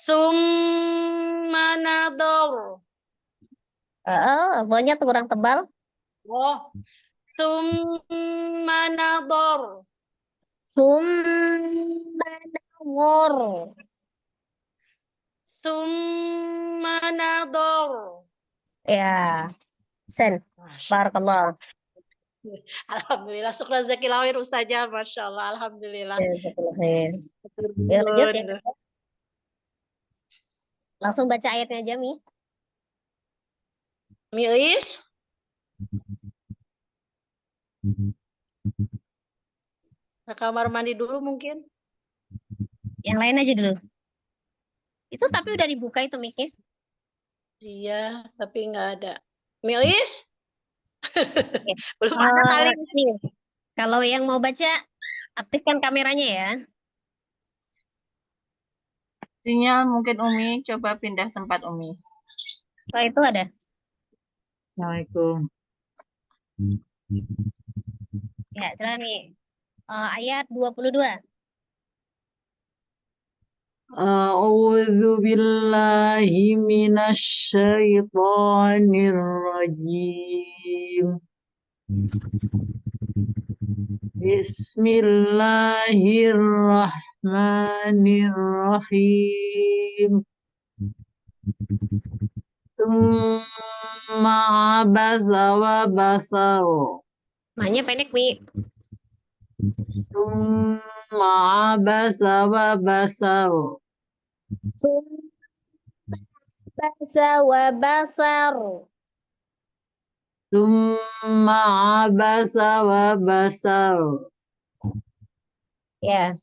Summa nador. Pokoknya kurang tebal. Oh, summa nador. Summanawur. Summa nador. Ya, sen. Masya Barakallah. Alhamdulillah. Syukran zakilawir Ustazah. Masya Allah. Alhamdulillah. Jazakallah khair. Ya, lanjut ya. Langsung baca ayatnya aja, Mi. Miis. Ke kamar mandi dulu mungkin. Yang lain aja dulu. Itu tapi udah dibuka itu mic-nya. Iya, tapi nggak ada. Miis? Ya. Belum ada kali. Nih, kalau yang mau baca, aktifkan kameranya ya. Sinyal mungkin Umi, coba pindah tempat Umi. Setelah itu ada. Assalamualaikum. Ya, silakan nih. Ayat 22. A'udzu billahi minasy syaithanir rajim. Bismillahirrahmanirrahim. Tsumma abasa wa basaro. Maknya pendek, Mi. Tsumma abasa wa basaro. Basa wa basar. Tsumma abasa wa basaro. Ya.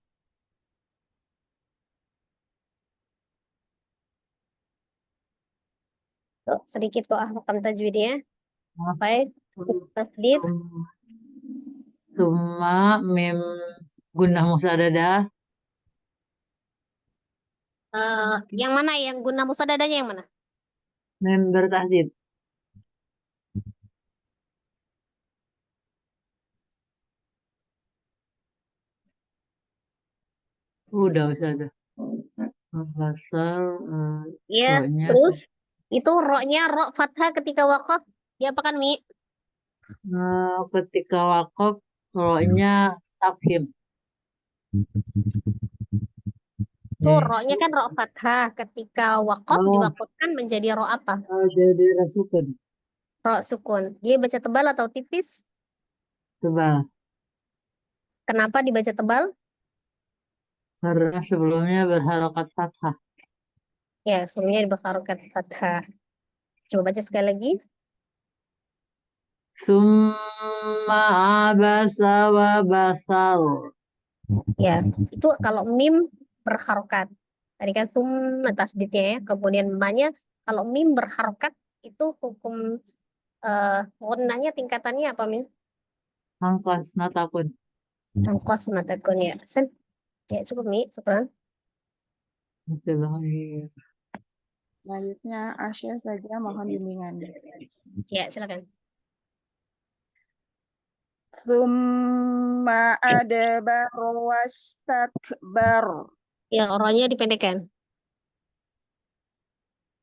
Tuh, sedikit kok ahkam tajwidnya. Baik. Tasdid. Tsumma mim gunnah musadadah. Yang mana yang guna musadadanya yang mana? Mim bertasdid. Udah usahadah. Basar Ya, roknya terus itu roknya rok fathah ketika wakaf diapakan, Mi? ketika wakaf roknya tafhim. Itu roknya kan rok fathah. Ketika wakaf Oh. diwakafkan menjadi rok apa? Jadi rasukun Rok sukun. Dia baca tebal atau tipis? tebal Kenapa dibaca tebal? karena sebelumnya berharokat fathah. Ya, sebelumnya dibacakan fathah. Coba baca sekali lagi. Summa abasa wa basar. Ya, itu kalau mim berharokat. Tadi kan sum tasdidnya ya. Kemudian mamanya kalau mim berharokat itu hukum gunnahnya tingkatannya apa, Min? Hangkas natakun. Angkos matakun ya. Sen. Ya, cukup, Mi. Syukran. Bismillahirrahmanirrahim. Selanjutnya Asya saja mohon bimbingannya. Ya, silakan. Tsumma adbara wastakbar. Ya, orangnya dipendekkan.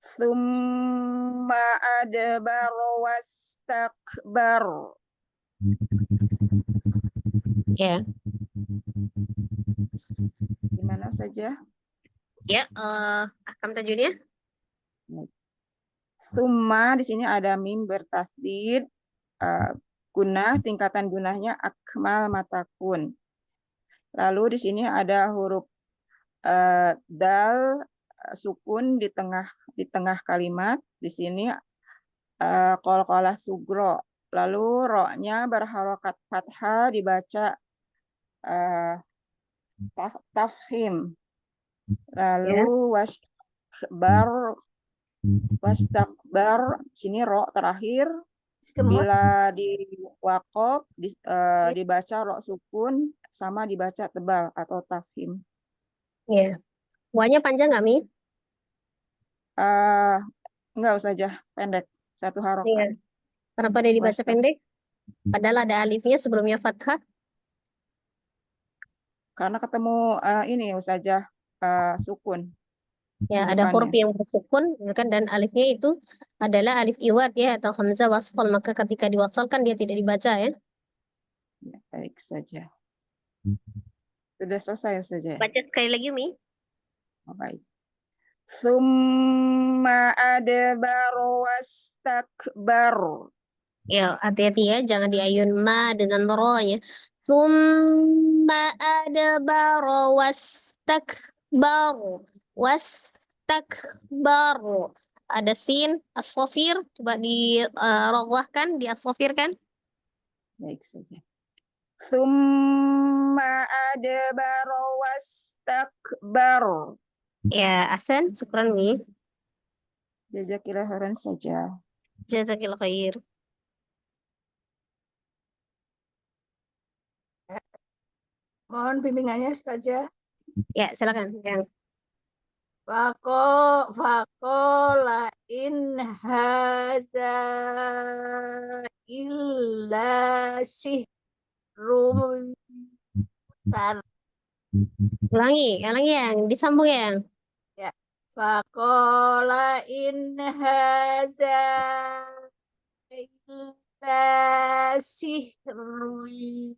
Tsumma adbara wastakbar. Ya. Gimana saja? Ya, ahkam tajwidnya. Tsumma di sini ada mim bertasdid. Gunah, tingkatan gunahnya akmal matakun. Lalu di sini ada huruf dal sukun di tengah kalimat. Di sini qalqalah sugro. Lalu ro-nya berharokat fathah dibaca tafhim. Lalu wastakbar sini ro terakhir. Bila di wakaf dibaca ro sukun sama dibaca tebal atau tafhim. Ya. Wanya panjang nggak, Mi? Enggak usah aja, pendek. Satu harokat. Iya. Kenapa dia dibaca Wastak. pendek? Padahal ada alifnya sebelumnya fathah. Karena ketemu ini saja sukun. Ya, ada depannya. huruf yang bersukun, ya kan, dan alifnya itu adalah alif iwad ya atau hamzah wasl. Maka ketika diwasalkan dia tidak dibaca ya. Ya, baik saja. Sudah selesai saja. Baca sekali lagi, Mi. Oh, baik. Tsumma adbara wastakbar. Ya, hati-hati ya, jangan diayun ma dengan ro ya. Tsumma adbara wastakbaru. Wastakbaru. Ada sin, as-safir, coba dirogwahkan, diasofirkan. Baik saja. Tsumma adbara wastakbar. Ya, Ahsan, syukran, Mi. Jazakillah khairan saja. Jazakillah khair. Mohon bimbingannya saja. Ya, silakan. Yang Fakola in haza illa sihrun tar. ulangi yang disambung yang. Ya. Fakola in haza illa sihri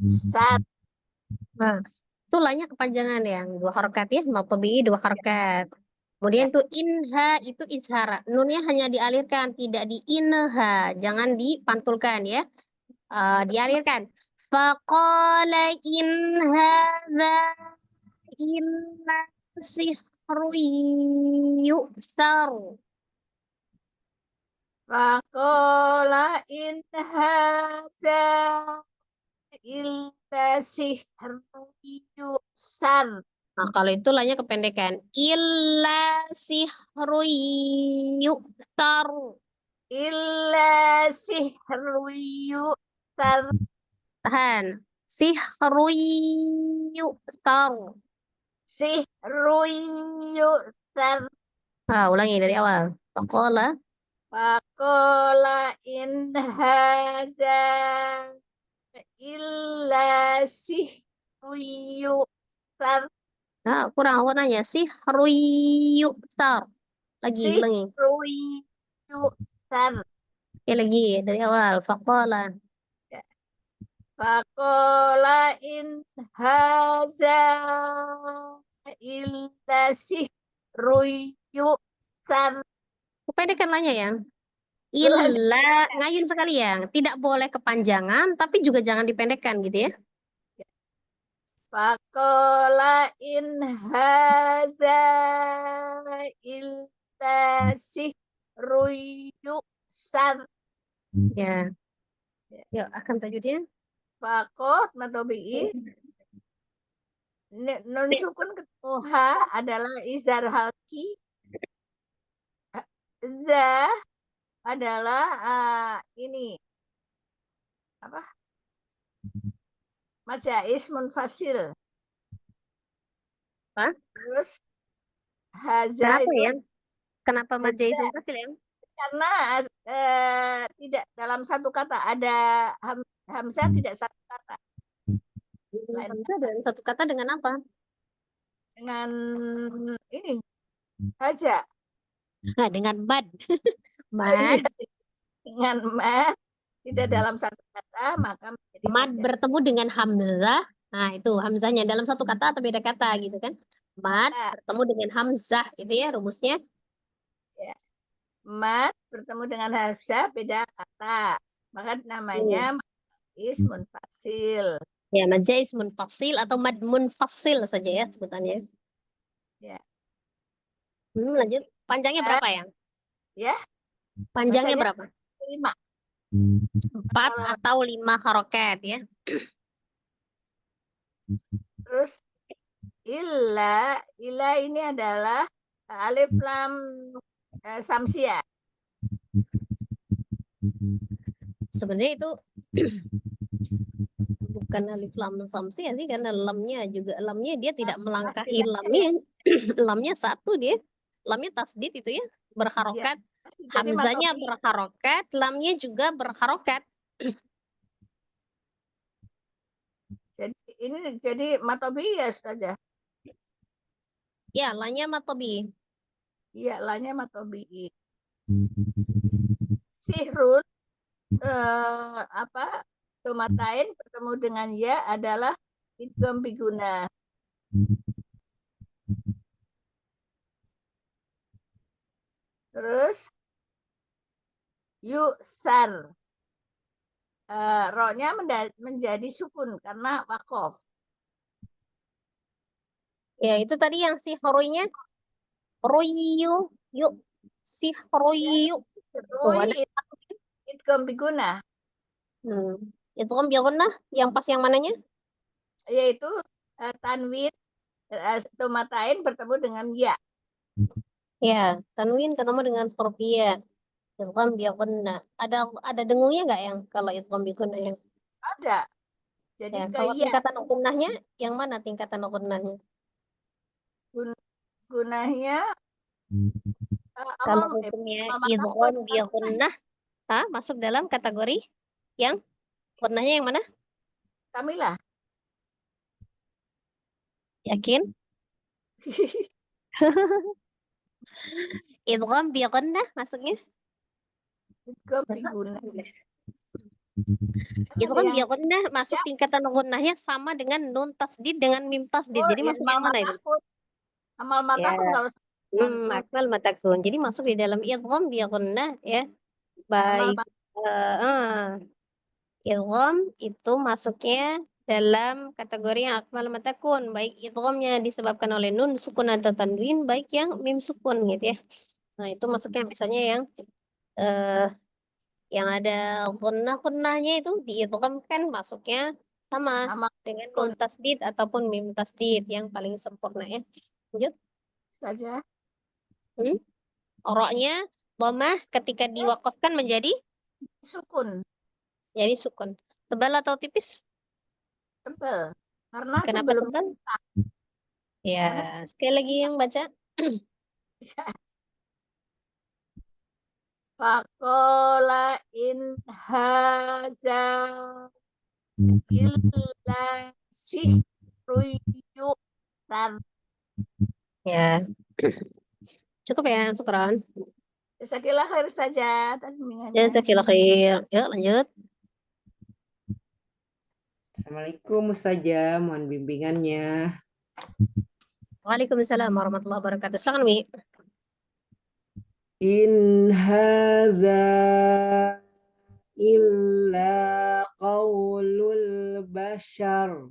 sat Nah, itu lanya kepanjangan yang 2 harokat ya, matobi 2 harokat. Kemudian Ya. tuh inha itu izhara. Nunnya hanya dialirkan, tidak di inha. Jangan dipantulkan ya. Dialirkan. Faqala in hadza illa sihrun yu'thar. Faqala in hadza illa sihrun yusar. Nah, kalau itu lanya kependekan. Illa sihrun yu'thar. Illa sihrun yusar. Tahan. Sihrun yu'thar. Sihrun yusar. Ulangi dari awal. Faqala. Faqala in hadza illa sihrun yusar. Kurang warnanya. Sihrun yu'thar. Lagi, ulangi. Sihrun yusar. Oke, lagi dari awal. Faqala. Faqala in hadza illa sihrun yusar. Pendekkan lanya ya. Illa, ngayun sekali ya. Tidak boleh kepanjangan, tapi juga jangan dipendekkan gitu ya. Faqala in hadza illa sihrun yusar. Ya. Yuk, akan tajwidnya. Fakot matobi'i nun sukun ketemu ha adalah izhar halki. Za adalah ini apa? Majais munfasil. Apa? Terus haza Kenapa itu ya? Kenapa majais munfasil ya? karena tidak dalam satu kata, ada hamzah tidak satu kata. Hamzah dalam satu kata dengan apa? Dengan ini haza. Nah, dengan mad. Mad. Dengan mad tidak dalam satu kata, maka menjadi Mad majaz. bertemu dengan hamzah. Nah, itu hamzahnya dalam satu kata atau beda kata gitu kan? Mad Kata. bertemu dengan hamzah, itu ya rumusnya. Mad bertemu dengan hamzah beda kata, maka namanya majais munfasil. Ya, majais munfasil atau mad munfasil saja ya sebutannya. Ya. Lanjut. Panjangnya berapa ya? Ya. Panjangnya Bacanya berapa? 5. 4 atau 5 harokat ya. Terus illa ini adalah alif lam samsiah. Sebenarnya itu bukan alif lam samsiah sih, karena lamnya dia tidak melangkahi lamnya. Lamnya satu dia. Lamnya tasdid itu ya, berharokat. Jadi Hamzanya matobi. berharokat, lamnya juga berharokat. Jadi matobi ya saja. Ya, lanya matobi. Iya, lanya matobi. Sihrun tomatain bertemu dengan ya adalah idgham biguna. Terus yusar. Ro-nya menjadi sukun karena wakof. Ya, itu tadi yang si horoinya. Royu, yuk. Si horoyu. Rui idgham biguna. Itu kan biarkan yang pas yang mananya? Yaitu tanwin tomatain bertemu dengan ya. Ya, tanwin ketemu dengan huruf ya. Idgham biqunna. Ada dengungnya nggak yang kalau idgham biqunna yang? Ada. Jadi Ya, kalau ya tingkatan gunnahnya yang mana tingkatan gunnahnya? gunanya Kalau hukumnya idgham biqunna, masuk dalam kategori yang gunnahnya yang mana? Kamilah. Yakin? Idgham biqunna masuknya? Idgham biguna. Itu Ada kan yang dia gunnah masuk ya, tingkatan gunnahnya sama dengan nun tasdid dengan mim tasdid. oh Jadi ya, masuk amal yang mana itu? matakun. Amal Ya, matakun kalau dengan nun. akmal matakun. Jadi masuk di dalam idgham dia gunnah ya. Amal Baik. Idgham itu masuknya dalam kategori yang akmal matakun. Baik idghamnya disebabkan oleh nun sukun atau tanwin, baik yang mim sukun gitu ya. Nah, itu masuknya misalnya yang ada gunnah-gunnahnya itu diidghamkan masuknya sama amal dengan matakun nun tasdid ataupun mim tasdid yang paling sempurna ya. Lanjut. saja. Hmm? Roknya dhammah ketika diwakafkan menjadi Sukun sukun. Tebal atau tipis? tebel. Karena Kenapa sebelum tebal? Ya, karena sekali lagi yang baca. Faqala in haza illa sihrun yu'tar. Ya, cukup ya, syukran. Jazakallah khair saja atas bimbingannya. Jazakallah khair. Yuk, lanjut. Assalamualaikum Ustazah, mohon bimbingannya. Waalaikumsalam warahmatullahi wabarakatuh. Silakan, Mi. In hadza illa qaulul bashar.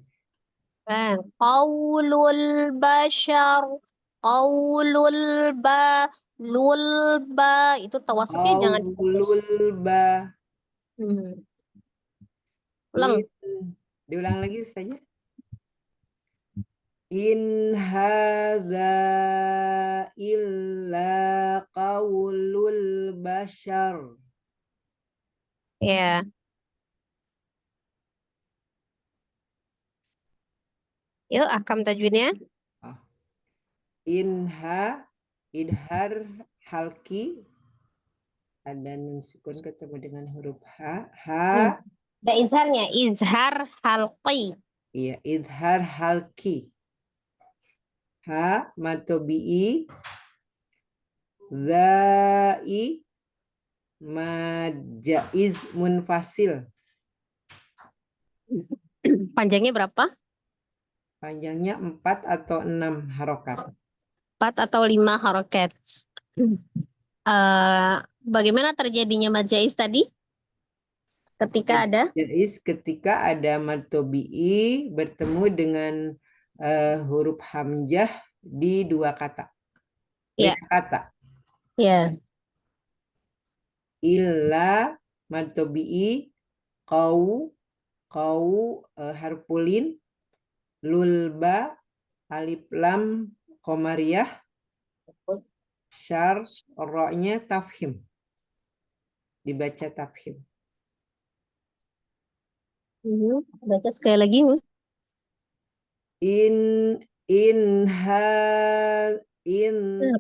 Qaulul bashar. Lul ba. Itu tawasuknya jangan diputus. Qaulul ba. Ulang. Diulang lagi Ustazah. In hadza illa qaulul bashar. Ya. Yuk, akam tajwidnya. Idhar halki, ada nun sukun ketemu dengan huruf ha. Ada izharnya, izhar halqi. Iya, idhar halki. Ha matobi'i, za'i, majaiz munfasil. Panjangnya berapa? Panjangnya 4 atau 6 harokat. 4 atau 5 harokat. Bagaimana terjadinya majaiz tadi? Ketika ada? Majaiz ketika ada matobi'i bertemu dengan huruf hamzah di dua kata. Ya. Beda kata. Ya. Illa matobi'i kau harpulin lulba alif lam komariah syar ro-nya tafhim, dibaca tafhim. Baca sekali lagi.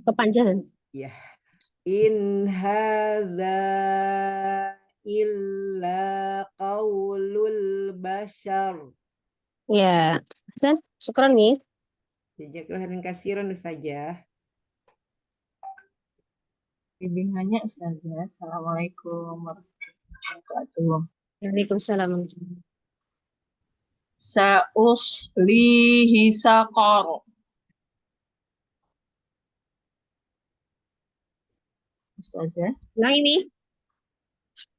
Kepanjangan. Ya. In hadza illa qaulul bashar. Ya. Hasan, syukran nih. Jazakallahu khairan katsiran Ustazah. Bimbingannya Ustazah. Assalamualaikum warahmatullahi wabarakatuh. Waalaikumsalam. Sa'uslihi saqar. Ustazah. Nah ini.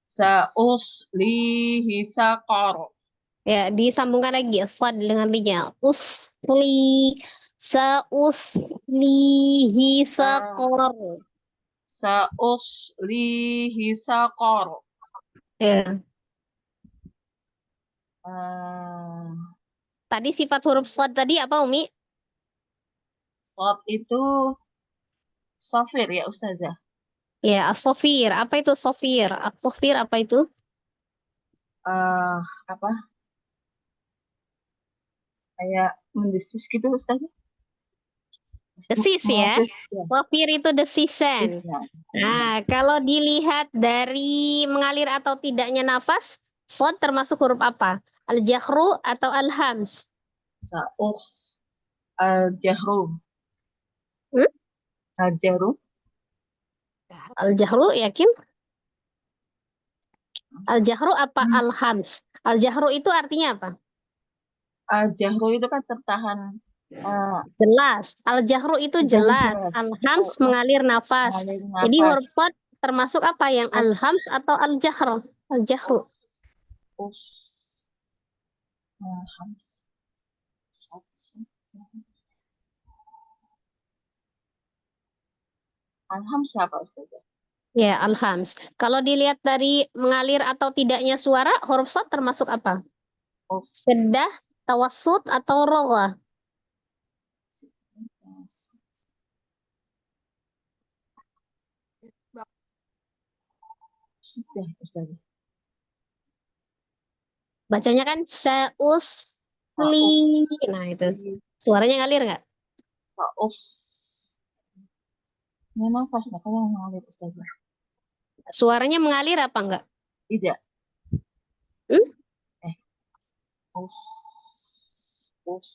Sa'uslihi saqar. Ya, disambungkan lagi sad dengan linya. Sa'uslihi saqar. Sa'uslihi saqar. Ya. Tadi sifat huruf sad tadi apa, Umi? Sad itu sofir ya Ustazah. Ya, as-sofir. Apa itu sofir? As-sofir apa itu? Apa? Kayak mendesis gitu Ustazah. Desis ya. Sofir itu desisan. Nah, kalau dilihat dari mengalir atau tidaknya nafas, sad termasuk huruf apa? Al-jahru atau al-hams? Sa'us al-jahru. Hmm? Al-jahru. Al-jahru, yakin? Al-jahru apa al-hams? Al-jahru itu artinya apa? Al-jahru itu kan tertahan. Jelas. Al-jahru itu jelas. Jelas. Al-hams Oh, mengalir nafas. mengalir Jadi huruf nafas. shad termasuk apa yang Us. al-hams atau al-jahru? Al-jahru. Us. Hams. Alham siapa Ustazah? Ya, al-hams. Kalau dilihat dari mengalir atau tidaknya suara, huruf shad termasuk apa? Us. Seddah, tawassut atau roghah? Sudah Ustazah. Bacanya kan sausli. Nah, itu. Suaranya ngalir nggak? Us. Ini nafasnya kan yang mengalir Ustazah. Suaranya mengalir apa enggak? Tidak. Hmm? Us. Us.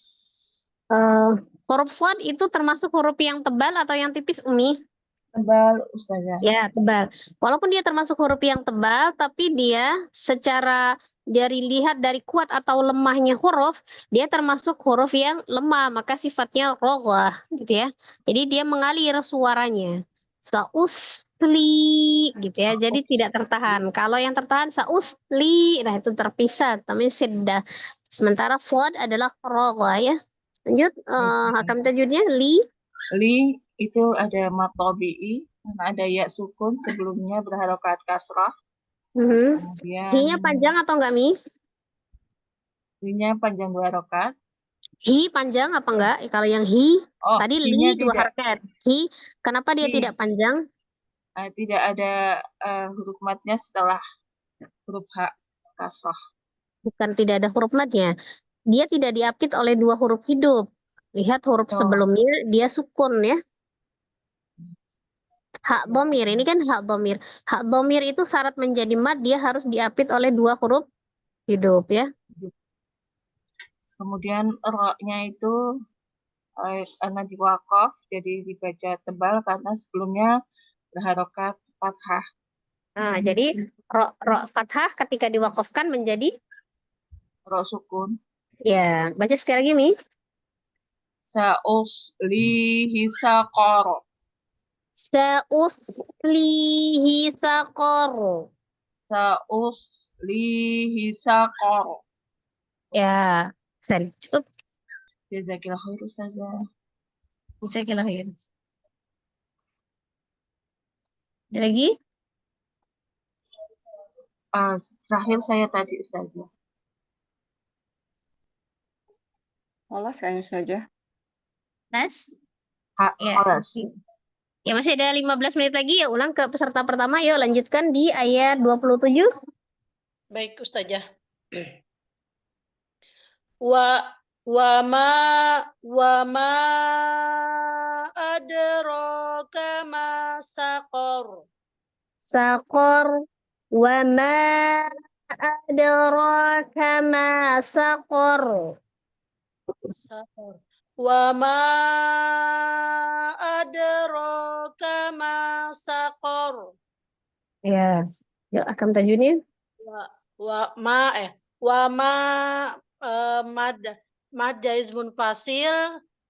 Huruf shad itu termasuk huruf yang tebal atau yang tipis, Umi? Tebal Ustazah. Ya, tebal. Walaupun dia termasuk huruf yang tebal, tapi dia secara dari lihat dari kuat atau lemahnya huruf, dia termasuk huruf yang lemah, maka sifatnya roghah, gitu ya. Jadi dia mengalir suaranya. Sausli, gitu ya. Jadi tidak tertahan. Kalau yang tertahan sausli, nah itu terpisah, namanya siddah. Sementara shad adalah roghah ya. Lanjut, hakam tajwidnya li. Li itu ada matobi'i, ada ya sukun sebelumnya berharokat kasrah. Kemudian Hi-nya panjang atau enggak, Mi? Hi-nya panjang 2 harokat. Hi panjang apa enggak? Kalau yang hi, Oh, tadi hi-nya li 2 tidak. harokat. Hi, kenapa dia Hi. tidak panjang? Tidak ada huruf matnya setelah huruf H kasrah. Bukan tidak ada huruf madnya. Dia tidak diapit oleh 2 huruf hidup. Lihat huruf sebelumnya, dia sukun ya. Hak domir, ini kan hak domir. Hak domir itu syarat menjadi mad, dia harus diapit oleh 2 huruf hidup ya. Kemudian ro-nya itu karena diwakaf, jadi dibaca tebal karena sebelumnya berharokat fathah. Nah, jadi ro fathah ketika diwakafkan menjadi Ro sukun. ya, baca sekali lagi Mi. Sauslihi saqara. Sauslihi saqar. Sauslihi saqara. Ya, Sen. Cukup. Jazakillah khair Ustazah. Jazakillah khair. Ada lagi? Terakhir saya tadi Ustazah. Alas kan saja. Nas? Ya. Khalas. Ya, masih ada 15 menit lagi. Ya, ulang ke peserta pertama. Yuk, lanjutkan di ayat 27. Baik, Ustazah. wa ma adraka ma saqar. Saqar wa ma adraka ma saqar. Saqar. Wa ma adraka ma saqar. Ya. Yuk, akam tajwidnya. Wa ma mad jaiz munfasil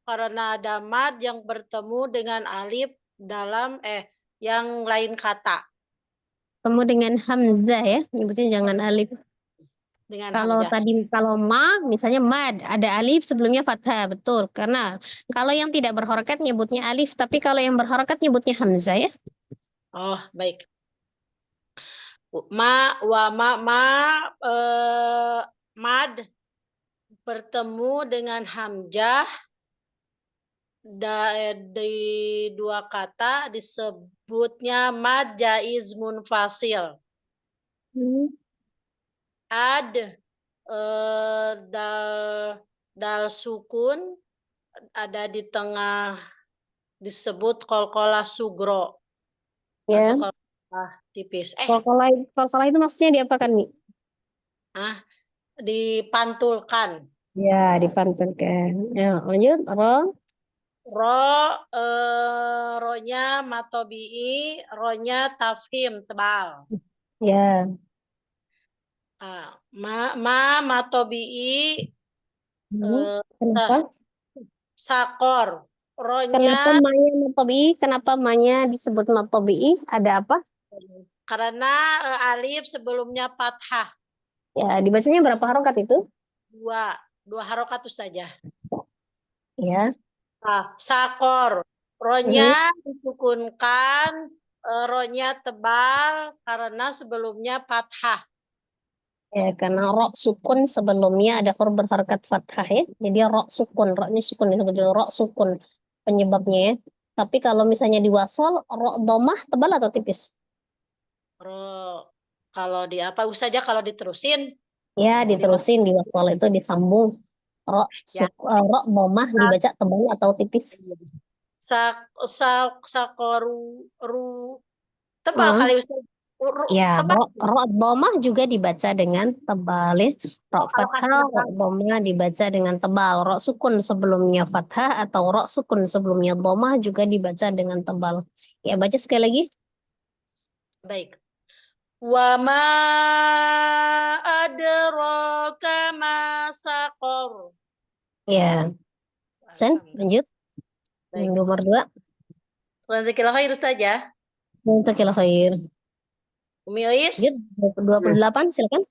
karena ada mad yang bertemu dengan alif dalam yang lain kata Kamu dengan hamzah ya. Nyebutnya jangan alif. dengan Kalau hamzah. tadi kalau ma misalnya mad ada alif sebelumnya fathah, betul. Karena kalau yang tidak berharokat nyebutnya alif, tapi kalau yang berharokat nyebutnya hamzah ya. Oh, baik. Mad bertemu dengan hamzah di 2 kata disebutnya mad jaiz munfasil. Dal sukun ada di tengah disebut qalqalah sugro Ya. atau qalqalah tipis. Qalqalah itu maksudnya diapakan nih? Dipantulkan. Ya, dipantulkan. Ya, lanjut. Ro-nya matobi'i, ro-nya tafhim tebal. Ya. Matobi'i Kenapa? sakor. Kenapa Ronya manya matobi'i? Kenapa manya disebut matobi'i? Ada apa? karena alif sebelumnya fathah. Ya, dibacanya berapa harokat itu? Dua harokat itu saja. Ya. Sakor. Ronya disukunkan, ronya tebal karena sebelumnya fathah. Ya, karena ro sukun sebelumnya ada huruf berharokat fathah ya. Jadi ro sukun, ro-nya sukun disebut ro sukun penyebabnya ya. Tapi kalau misalnya diwasal, ro domah tebal atau tipis? Kalau di apa saja kalau diterusin Ya, diterusin diwasal itu disambung. Ro ya. ro domah dibaca tebal atau tipis? Sakoru tebal kali Ustaz. Ya, Tebal. ro domah juga dibaca dengan tebal ya. Ro Kalau fathah, ro domah dibaca dengan tebal. Ro sukun sebelumnya fathah atau ro sukun sebelumnya domah juga dibaca dengan tebal. Ya, baca sekali lagi. Baik. Wa ma adraka ma saqor. Ya, Sen, lanjut. Baik. Nomor 2. Jazakallahu khair Ustaz ya. Jazakallahu khair. Umi Ois. Lanjut, 28, silakan.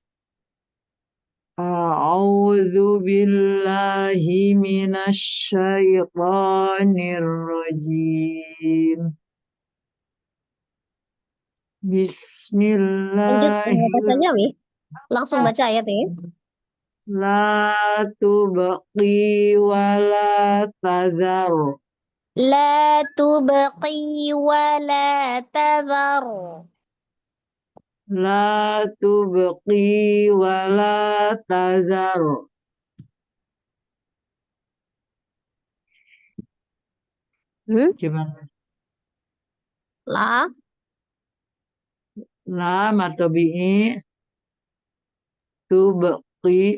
A'udzu billahi minasyaitonir rajim. Lanjut, baca aja, Mi. Langsung baca ayat ya. La tubqi wa la tadhar. La tubqi wa la tadhar. La tubqi wa la tadhar. Gimana? La Matobi'i tubqi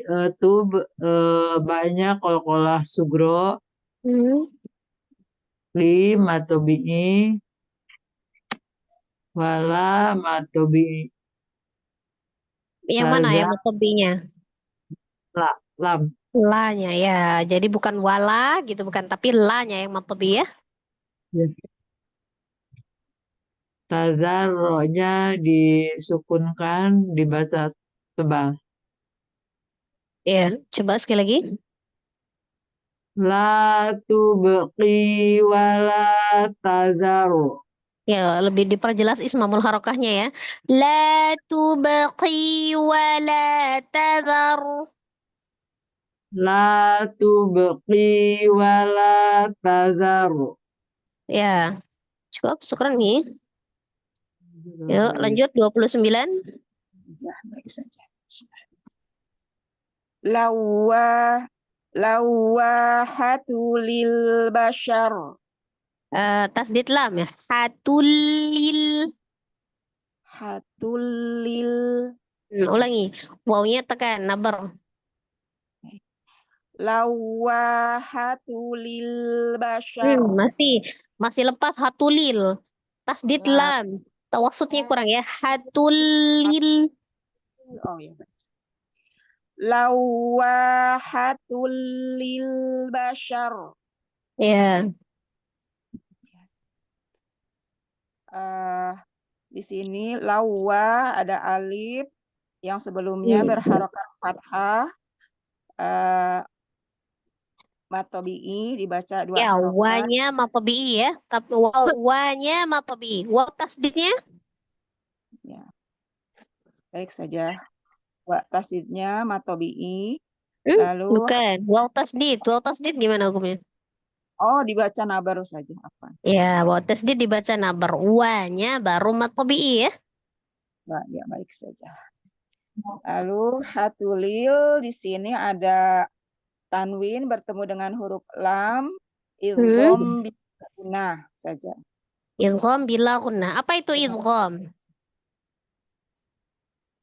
banyak qalqalah sugro. Li matobi'i wala matobi'i. yang mana Tadhar. yang matobinya? Lam. La-nya ya. Jadi bukan wala gitu, bukan, tapi la-nya yang matobi ya. Tadhar ro-nya disukunkan dibaca tebal. Ya, coba sekali lagi. La tubqi wala tadharu. Ya, lebih diperjelas ismamul harokahnya ya. La tubqi wa la tadhar. La tubqi wala tadharu. Ya, cukup. Syukran, Mi. Yuk, lanjut 29. Ya, baik saja. Lawahatu lil bashar. Tasdid lam ya. Hatulil. Hatulil. Ulangi. Wawnya tekan, nabar. Lawahatu lil bashar. Masih lepas hatulil. Tasdid lam. Tawassutnya kurang ya. Hatulil. Oh ya. Lawahatul lil bashar. Ya. Di sini lawa ada alif yang sebelumnya berharokat fathah. Matobi'i dibaca dua Ya, harokat. wanya matobi'i ya. Tapi wanya matobi'i. Waw tasdidnya? Ya. Baik saja. Wa tasdidnya matobi'i. Lalu Bukan. Waw tasdid. Waw tasdid gimana hukumnya? oh dibaca nabar saja apa? Ya, waw tasdid dibaca nabar. Wanya baru matobi'i ya. Ya, baik saja. Lalu hatulil di sini ada tanwin bertemu dengan huruf lam, idgham bila saja. Idgham bila gunnah. Apa itu idgham?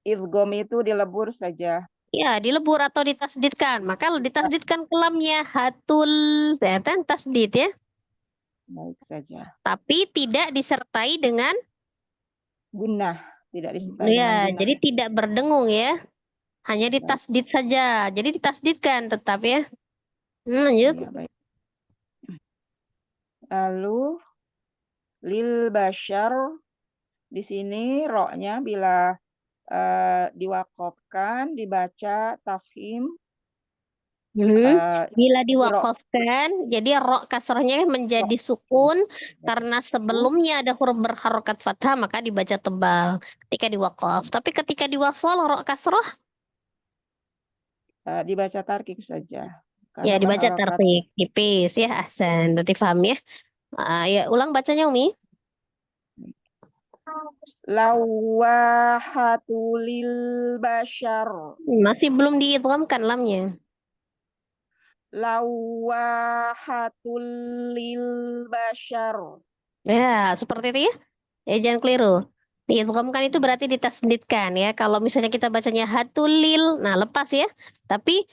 Idgham itu dilebur saja. Ya, dilebur atau ditasdidkan. Maka ditasdidkan kelamnya hatul, kan tasdid ya. Baik saja. Tapi tidak disertai dengan Gunnah, tidak disertai ya, dengan gunnah. jadi tidak berdengung ya. Hanya ditasdid saja. Jadi ditasdidkan tetap ya. Lanjut. Ya, baik. Lalu lil bashar di sini roknya bila diwakofkan dibaca tafhim Bila rok diwakafkan, jadi rok kasrohnya menjadi sukun karena sebelumnya ada huruf berharokat fathah maka dibaca tebal ketika diwakaf. Tapi ketika diwasal rok kasroh dibaca tarkik saja ya karena dibaca berharokat. tarkik tipis ya. Ahsan, berarti paham ya. Ya ulang bacanya Umi. Lawahatulil bashar. Masih belum diidghamkan lamnya. Lawahatulil bashar. Ya, seperti itu ya. Ya jangan keliru. Diidghamkan itu berarti ditasdidkan ya. Kalau misalnya kita bacanya hatulil, nah lepas ya. Tapi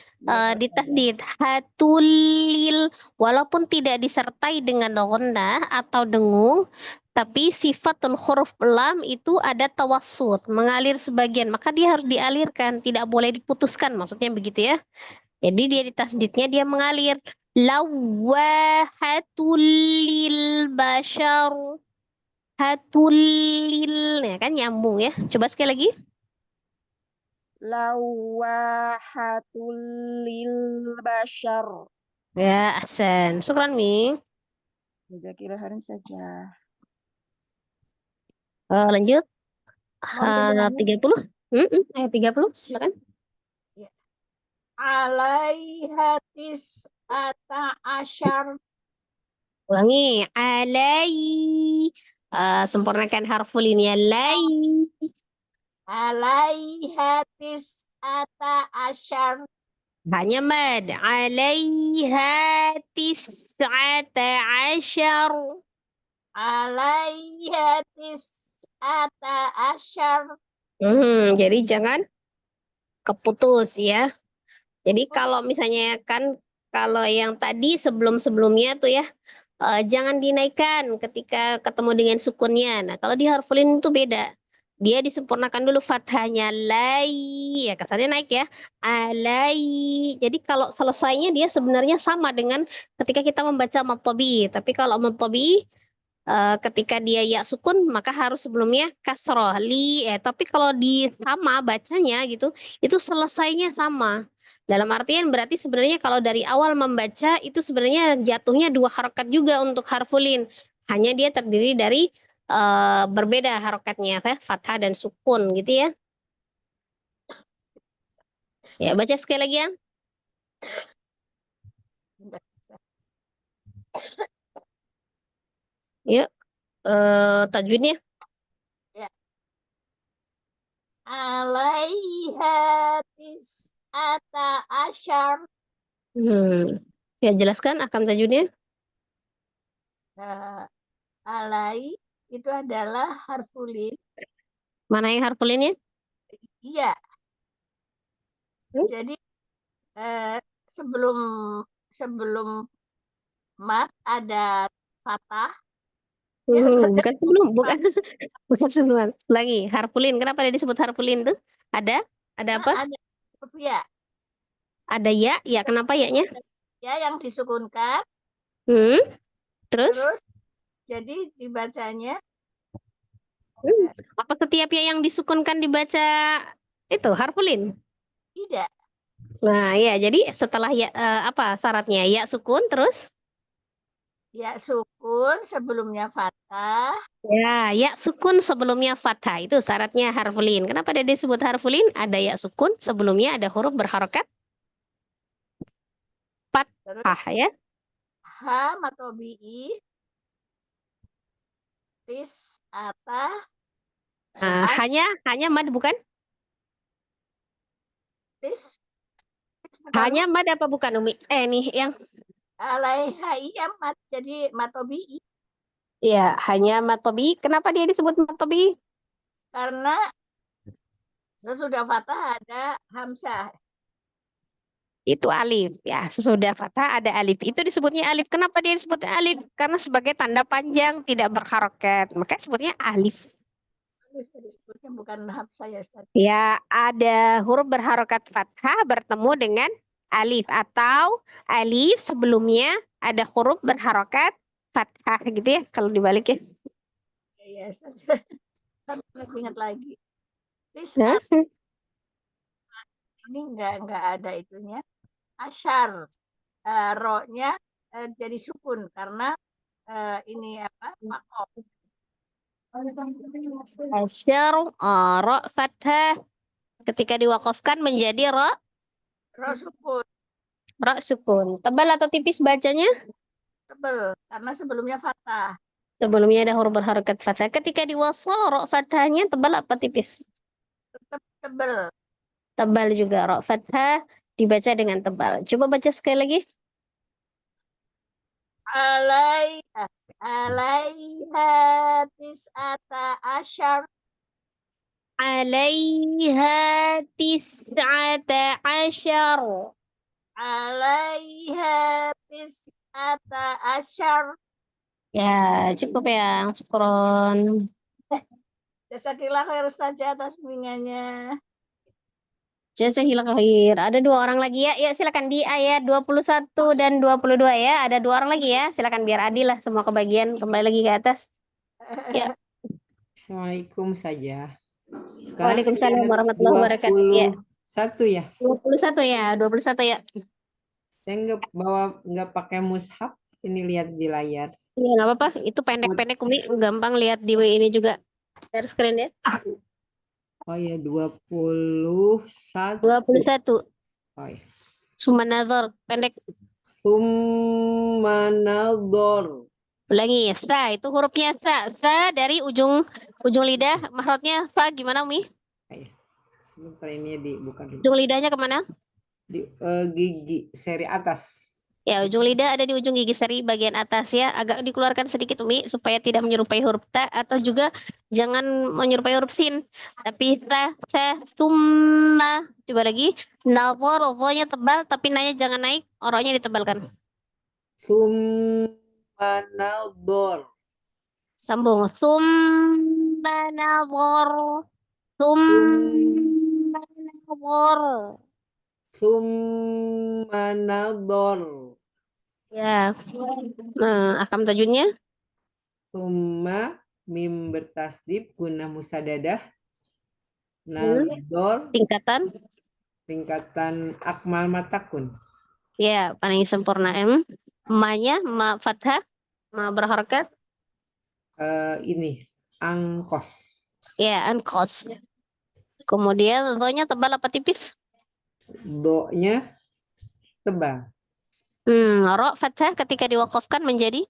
ditasdid hatulil walaupun tidak disertai dengan ghunnah atau dengung, tapi sifatul huruf lam itu ada tawassut, mengalir sebagian, maka dia harus dialirkan, tidak boleh diputuskan, maksudnya begitu ya. Jadi dia ditasdidnya dia mengalir. Lawahatulil bashar. Hatulil ya kan nyambung ya. Coba sekali lagi. Lawahatulil bashar. Ya, ahsan. Syukran Mi. Jazakillaharin saja. Lanjut. Mohon tunjukkannya. 30. Ayat 30 silakan. Alaiha tis'ata asyar. Ulangi. Alai. Sempurnakan harful ini ya. Lai. Alaiha tis'ata asyar. Hanya mad. Alaiha tis'ata asyar. Alaiha tis'ata asyar. Jadi jangan keputus ya. Jadi kalau misalnya kan kalau yang tadi sebelum-sebelumnya tuh ya jangan dinaikkan ketika ketemu dengan sukunnya. Nah, kalau di harfulin itu beda. Dia disempurnakan dulu fathahnya lai ya kesannya naik ya. Alai. Jadi kalau selesainya dia sebenarnya sama dengan ketika kita membaca mad tabii. Tapi kalau mad tabii ketika dia ya sukun maka harus sebelumnya kasroh li tapi kalau di sama bacanya gitu itu selesainya sama dalam artian berarti sebenarnya kalau dari awal membaca itu sebenarnya jatuhnya dua harokat juga untuk harfulin hanya dia terdiri dari berbeda harokatnya fathah dan sukun gitu ya. Ya baca sekali lagi ya. Yuk tajwidnya. Alaiha tis'ata asyar. Ya jelaskan akam tajwidnya. Alai itu adalah harfulin. Mana yang harfulinnya? Iya. Jadi sebelum mat ada fathah. Bukan sebelum, bukan sebelum. Lagi harfulin. Kenapa dia disebut harfulin tuh? Ada apa? Ada huruf ya. Ada ya, ya kenapa ya-nya? Ya yang disukunkan. Terus jadi dibacanya. Apa setiap ya yang disukunkan dibaca itu harfulin? Tidak. Nah ya, jadi setelah ya apa syaratnya? Ya sukun terus? Ya sukun sebelumnya fathah. Ya sukun sebelumnya fathah itu syaratnya harfulin. Kenapa dia disebut harfulin? Ada ya sukun sebelumnya ada huruf berharokat fathah ya. Ha matobi'i tis'ata. Hanya mad bukan? Hanya mad apa bukan Umi? Nih yang Alaiha iya mat jadi matobi'i. Iya, hanya matobi. Kenapa dia disebut matobi? Karena sesudah fathah ada hamzah. Itu alif ya. Sesudah fathah ada alif. Itu disebutnya alif. Kenapa dia disebut alif? Karena sebagai tanda panjang tidak berharokat. Makanya disebutnya alif. Alif tadi sebutnya bukan hamzah ya Ustaz. Ya, ada huruf berharokat fathah bertemu dengan alif atau alif sebelumnya ada huruf berharokat fathah gitu ya kalau dibalik ya. Iya Ustaz. Harus ingat lagi. Terus Hah? ini enggak ada itunya. Asyar. Ro-nya jadi sukun karena ini apa? Wakof. Asyar, ro fathah ketika diwakafkan menjadi ro Ro sukun sukun. Tebal atau tipis bacanya? tebel karena sebelumnya fathah. Sebelumnya ada huruf berharokat fathah. Ketika diwasal ro fathahnya tebal apa tipis? Tetap tebel. Tebal juga ro fathah dibaca dengan tebal. Coba baca sekali lagi. Alaiha tis'ata asyar. Alaiha tis'ata asyar. Alaiha tis'ata asyar. Ya, cukup ya. Syukron. Jasakillah khair saja atas bimbingannya. Jazakillah khair. Ada 2 orang lagi ya. Ya, silakan di ayat 21 dan 22 ya. Ada 2 orang lagi ya. Silakan biar adil lah semua kebagian. Kembali lagi ke atas. Ya. Assalamualaikum saja. Sekarang Waalaikumsalam ayat warahmatullahi wabarakatuh. Ya. 21 ya. 21 ya. 21 ya. Saya nggak pakai mushaf. Ini lihat di layar. Iya, nggak apa-apa. Itu pendek-pendek Umi. Gampang lihat di ini juga. Share screen ya. Oh ya, 21. 21. Oh ya. Sumanadzor. Pendek. Sumanadzor. Ulangi. Sa. Itu hurufnya sa. Sa dari ujung lidah. Mahrotnya sa gimana Umi? Sebentar ini dibuka dulu. Ujung lidahnya kemana? Di gigi seri atas. Ya, ujung lidah ada di ujung gigi seri bagian atas ya. Agak dikeluarkan sedikit Umi supaya tidak menyerupai huruf ta atau juga jangan menyerupai huruf sin. Tapi ta, summa. Coba lagi. Nazar, nya tebal tapi nanya jangan naik. Orangnya ditebalkan. Sumanadzor. Sambung. Summa nazar. Summa nazar. Sumanadzor. Ya. Akam tajwidnya? Summa mim bertasdib guna musadadah. Nadzor tingkatan akmal matakun. Ya, paling sempurna M. Ma-nya ma fathah, ma berharokat. Ini angkos. Ya, angkos. Kemudian do-nya tebal apa tipis? Do-nya tebal. Ro fathah ketika diwakafkan menjadi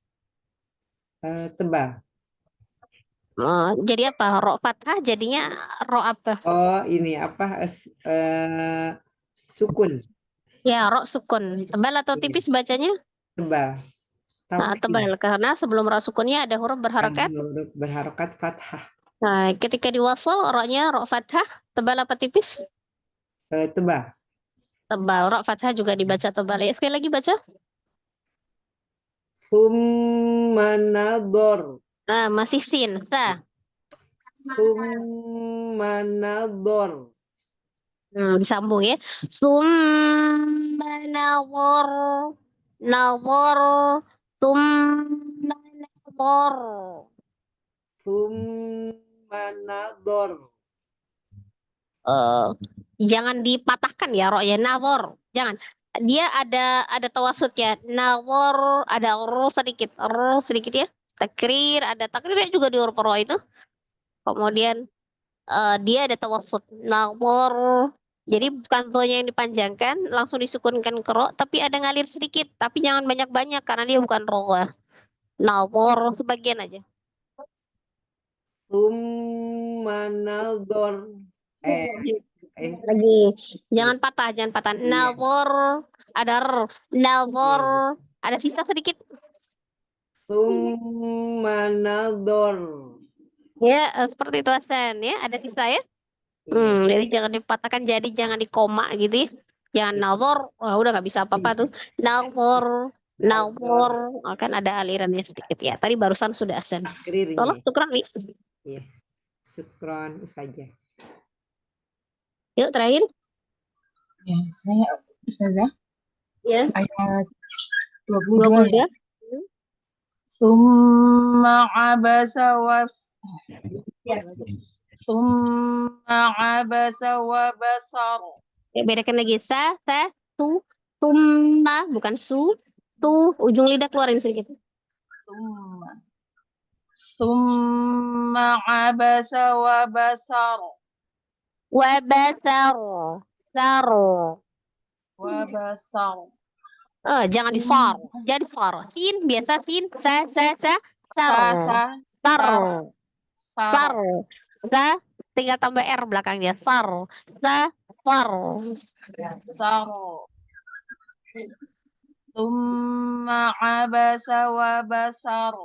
Tebal. jadi apa? Ro fathah jadinya ro apa? Oh, ini apa? Sukun. Ya, ro sukun. Tebal atau tipis bacanya? Tebal. Tebal karena sebelum ro sukunnya ada huruf berharokat. Huruf berharokat fathah. Nah, ketika diwasal ro-nya ro fathah, tebal apa tipis? Tebal. Tebal. Ro fathah juga dibaca tebal. Ya, sekali lagi baca. Sumanadzor. Masih sin. Sa. Sumanadzor. Disambung ya. Summa nawar. Nawar. Summa nawar. Sumanadzor. Jangan dipatahkan ya ro-nya. Nawar. Jangan. Dia ada tawasudnya. Nawar. Ada ro sedikit. Ro sedikit ya. Takrir. Ada takrirnya juga di huruf ro itu. Kemudian dia ada tawasud. Nawar. Jadi bukan to-nya yang dipanjangkan, langsung disukunkan ke ro, tapi ada ngalir sedikit. Tapi jangan banyak-banyak karena dia bukan ro. Nawar sebagian aja. Sumanadzor. Lagi. Jangan patah. Nawar. Ada r. Nawar. Ada sisa sedikit. Sumanadzor. Ya, seperti itu Hasan ya. Ada sisa ya. Jadi jangan dipatahkan, jadi jangan dikoma gitu ya. Jangan nawar, udah nggak bisa apa-apa tuh. Nawar, akan ada alirannya sedikit ya. Tadi barusan sudah Hasan. Takrirnya. Tolong tukeran nih. Iya. Syukron Ustazah. Yuk terakhir. Ya, saya Ustazah Ya. ayat 22 ya. 22. Summa abasa wa basar. Bedakan lagi tu, tumma bukan su, tu ujung lidah keluarin sedikit. Summa abasa wa basar. Wabasar, Wa basar. jangan disar, jangan disar. Sin biasa sin, sar, sar, tinggal tambah r belakangnya, sar. Summa abasa wa basar.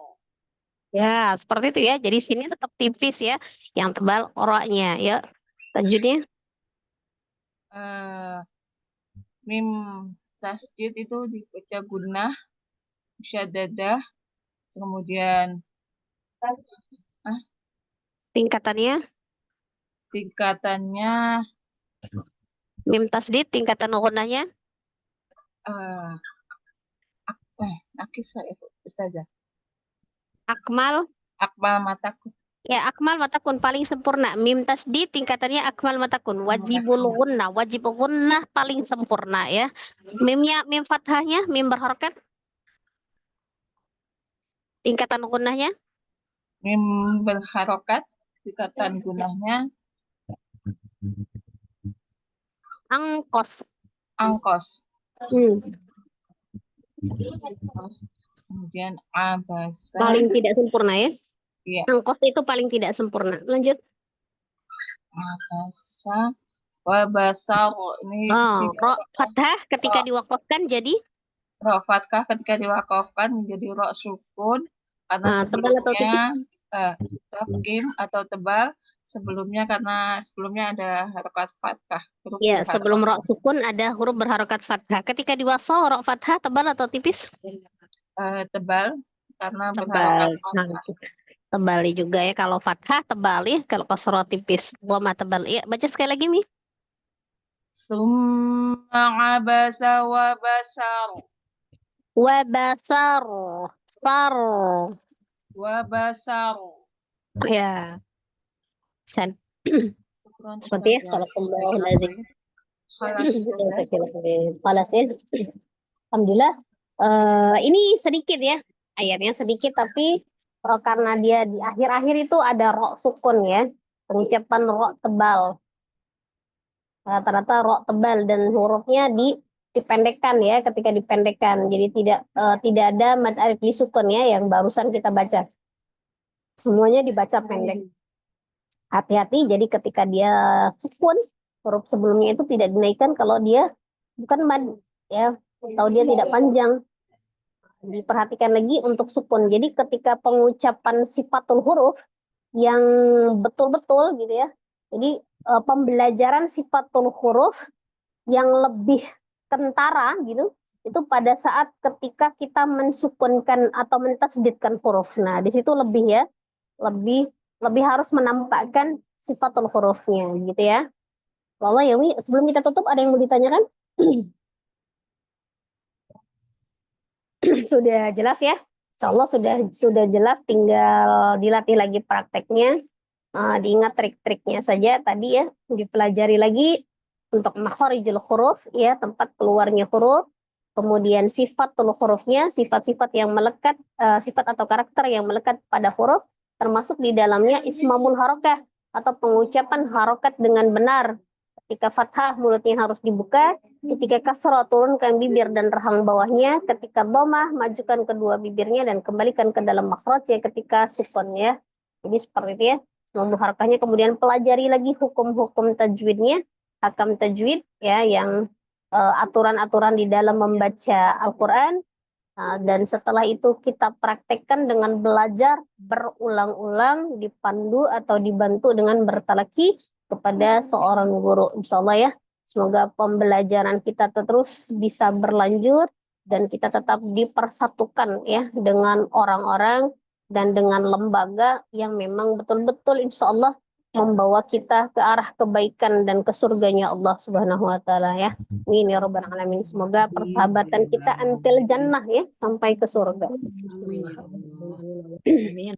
Ya, seperti itu ya. Jadi sini tetap tipis ya, yang tebal orangnya ya. Tajwidnya Mim tasjid itu dibaca gunnah, musyaddadah, kemudian tingkatannya mim tasdid tingkatan gunnahnya nakis saya Ustazah. akmal Mataku. ya, akmal matakun paling sempurna. Mim tasdid tingkatannya akmal matakun. Wajib gunnah paling sempurna ya. Mim fathahnya, mim berharokat. Tingkatan gunnahnya Mim berharokat, tingkatan gunnahnya angkos. Kemudian abasa. Paling tidak sempurna ya. Iya. Angkos itu paling tidak sempurna. Lanjut. Abasa wa basar. Ini Ro fathah ketika diwakafkan jadi ro fathah ketika diwakafkan menjadi ro sukun karena tebal atau tipis? tafkhim atau tebal. Sebelumnya karena sebelumnya ada harokat fathah. Ya, sebelum ro sukun ada huruf berharokat fathah. Ketika diwasal ro fathah tebal atau tipis? Tebal karena Tebal. berharokat fathah. Tebal juga ya, kalau fathah tebal ya, kalau kasroh tipis. Dhamma tebal. Ya, baca sekali lagi Mi. Summa abasa wa basar. Wa basar. Wa basar. Ya. Seperti ya, Salamualaikum. Khalas ya. Alhamdulillah. Ini sedikit ya, ayatnya sedikit tapi karena dia di akhir-akhir itu ada ro sukun ya, pengucapan ro tebal. Rata-rata ro tebal dan hurufnya dipendekkan ya, ketika dipendekkan. Jadi tidak ada mad alif li sukun ya yang barusan kita baca. Semuanya dibaca pendek. Hati-hati, jadi ketika dia sukun, huruf sebelumnya itu tidak dinaikkan kalau dia bukan mad ya, atau dia tidak panjang. Diperhatikan lagi untuk sukun. Jadi ketika pengucapan sifatul huruf yang betul-betul gitu ya. Jadi pembelajaran sifatul huruf yang lebih kentara gitu, itu pada saat ketika kita mensukunkan atau mentasdidkan huruf. Nah, di situ lebih ya, lebih harus menampakkan sifatul hurufnya gitu ya. Wallah ya Wi, sebelum kita tutup ada yang mau ditanyakan? Sudah jelas ya? Insyaallah sudah jelas, tinggal dilatih lagi prakteknya. Diingat trik-triknya saja tadi ya, dipelajari lagi untuk makharijul huruf ya, tempat keluarnya huruf, kemudian sifatul hurufnya, sifat-sifat yang melekat, sifat atau karakter yang melekat pada huruf, termasuk di dalamnya ismamul harokah atau pengucapan harokat dengan benar. Ketika fathah mulutnya harus dibuka, ketika kasrah turunkan bibir dan rahang bawahnya, ketika dhammah majukan kedua bibirnya dan kembalikan ke dalam makhraj ya ketika sukun ya. Jadi seperti itu ya. Ismamul harokahnya, kemudian pelajari lagi hukum-hukum tajwidnya, hakam tajwid ya, yang aturan-aturan di dalam membaca Al-Qur'an. Dan setelah itu kita praktekkan dengan belajar berulang-ulang, dipandu atau dibantu dengan bertalaki kepada seorang guru. Insyaallah ya, semoga pembelajaran kita terus bisa berlanjut dan kita tetap dipersatukan ya dengan orang-orang dan dengan lembaga yang memang betul-betul insyaallah membawa kita ke arah kebaikan dan ke surganya Allah Subhanahu wa taala ya. Amin ya rabbal alamin. Semoga persahabatan kita antil jannah ya, sampai ke surga. Amin ya Allah. Amin.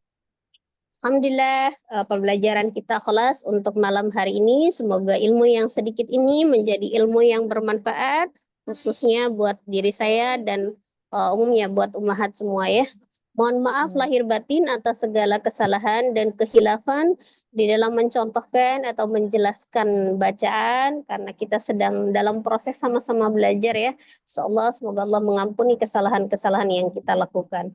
Alhamdulillah, pembelajaran kita kelas untuk malam hari ini. Semoga ilmu yang sedikit ini menjadi ilmu yang bermanfaat, khususnya buat diri saya dan umumnya buat ummahat semua ya. Mohon maaf lahir batin atas segala kesalahan dan kehilafan di dalam mencontohkan atau menjelaskan bacaan, karena kita sedang dalam proses sama-sama belajar ya. Insyaallah semoga Allah mengampuni kesalahan-kesalahan yang kita lakukan.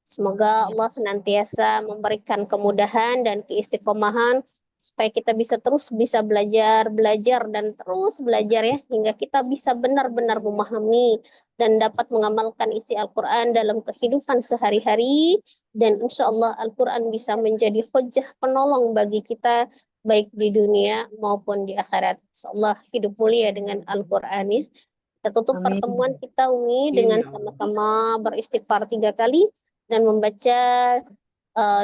Semoga Allah senantiasa memberikan kemudahan dan keistiqomahan supaya kita terus bisa belajar dan terus belajar ya, hingga kita bisa benar-benar memahami dan dapat mengamalkan isi Al-Quran dalam kehidupan sehari-hari, dan insya Allah Al-Quran bisa menjadi hujjah penolong bagi kita baik di dunia maupun di akhirat. Insya Allah hidup mulia dengan Al-Quran ya. Kita tutup Amin. pertemuan kita Umi dengan sama-sama beristighfar 3 kali dan membaca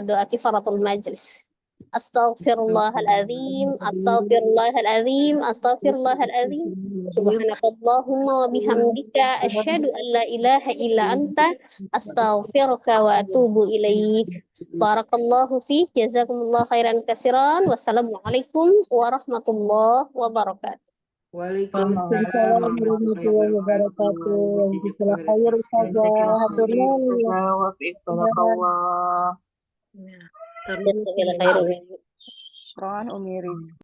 doa kifaratul majlis. Astaghfirullahaladzim, astaghfirullahaladzim, astaghfirullahaladzim. Subhanakallahumma wa bihamdika asyhadu an la ilaha illa anta astaghfiruka wa atubu ilaik. Barakallahu fiik, jazakumullah khairan katsiran. Wassalamualaikum warahmatullahi wabarakatuh. Waalaikumsalam warahmatullahi wabarakatuh. Jazakallah khair Ustazah, wa fiik barakallah. Jazakallah khairan. Syukron Umi Rizky.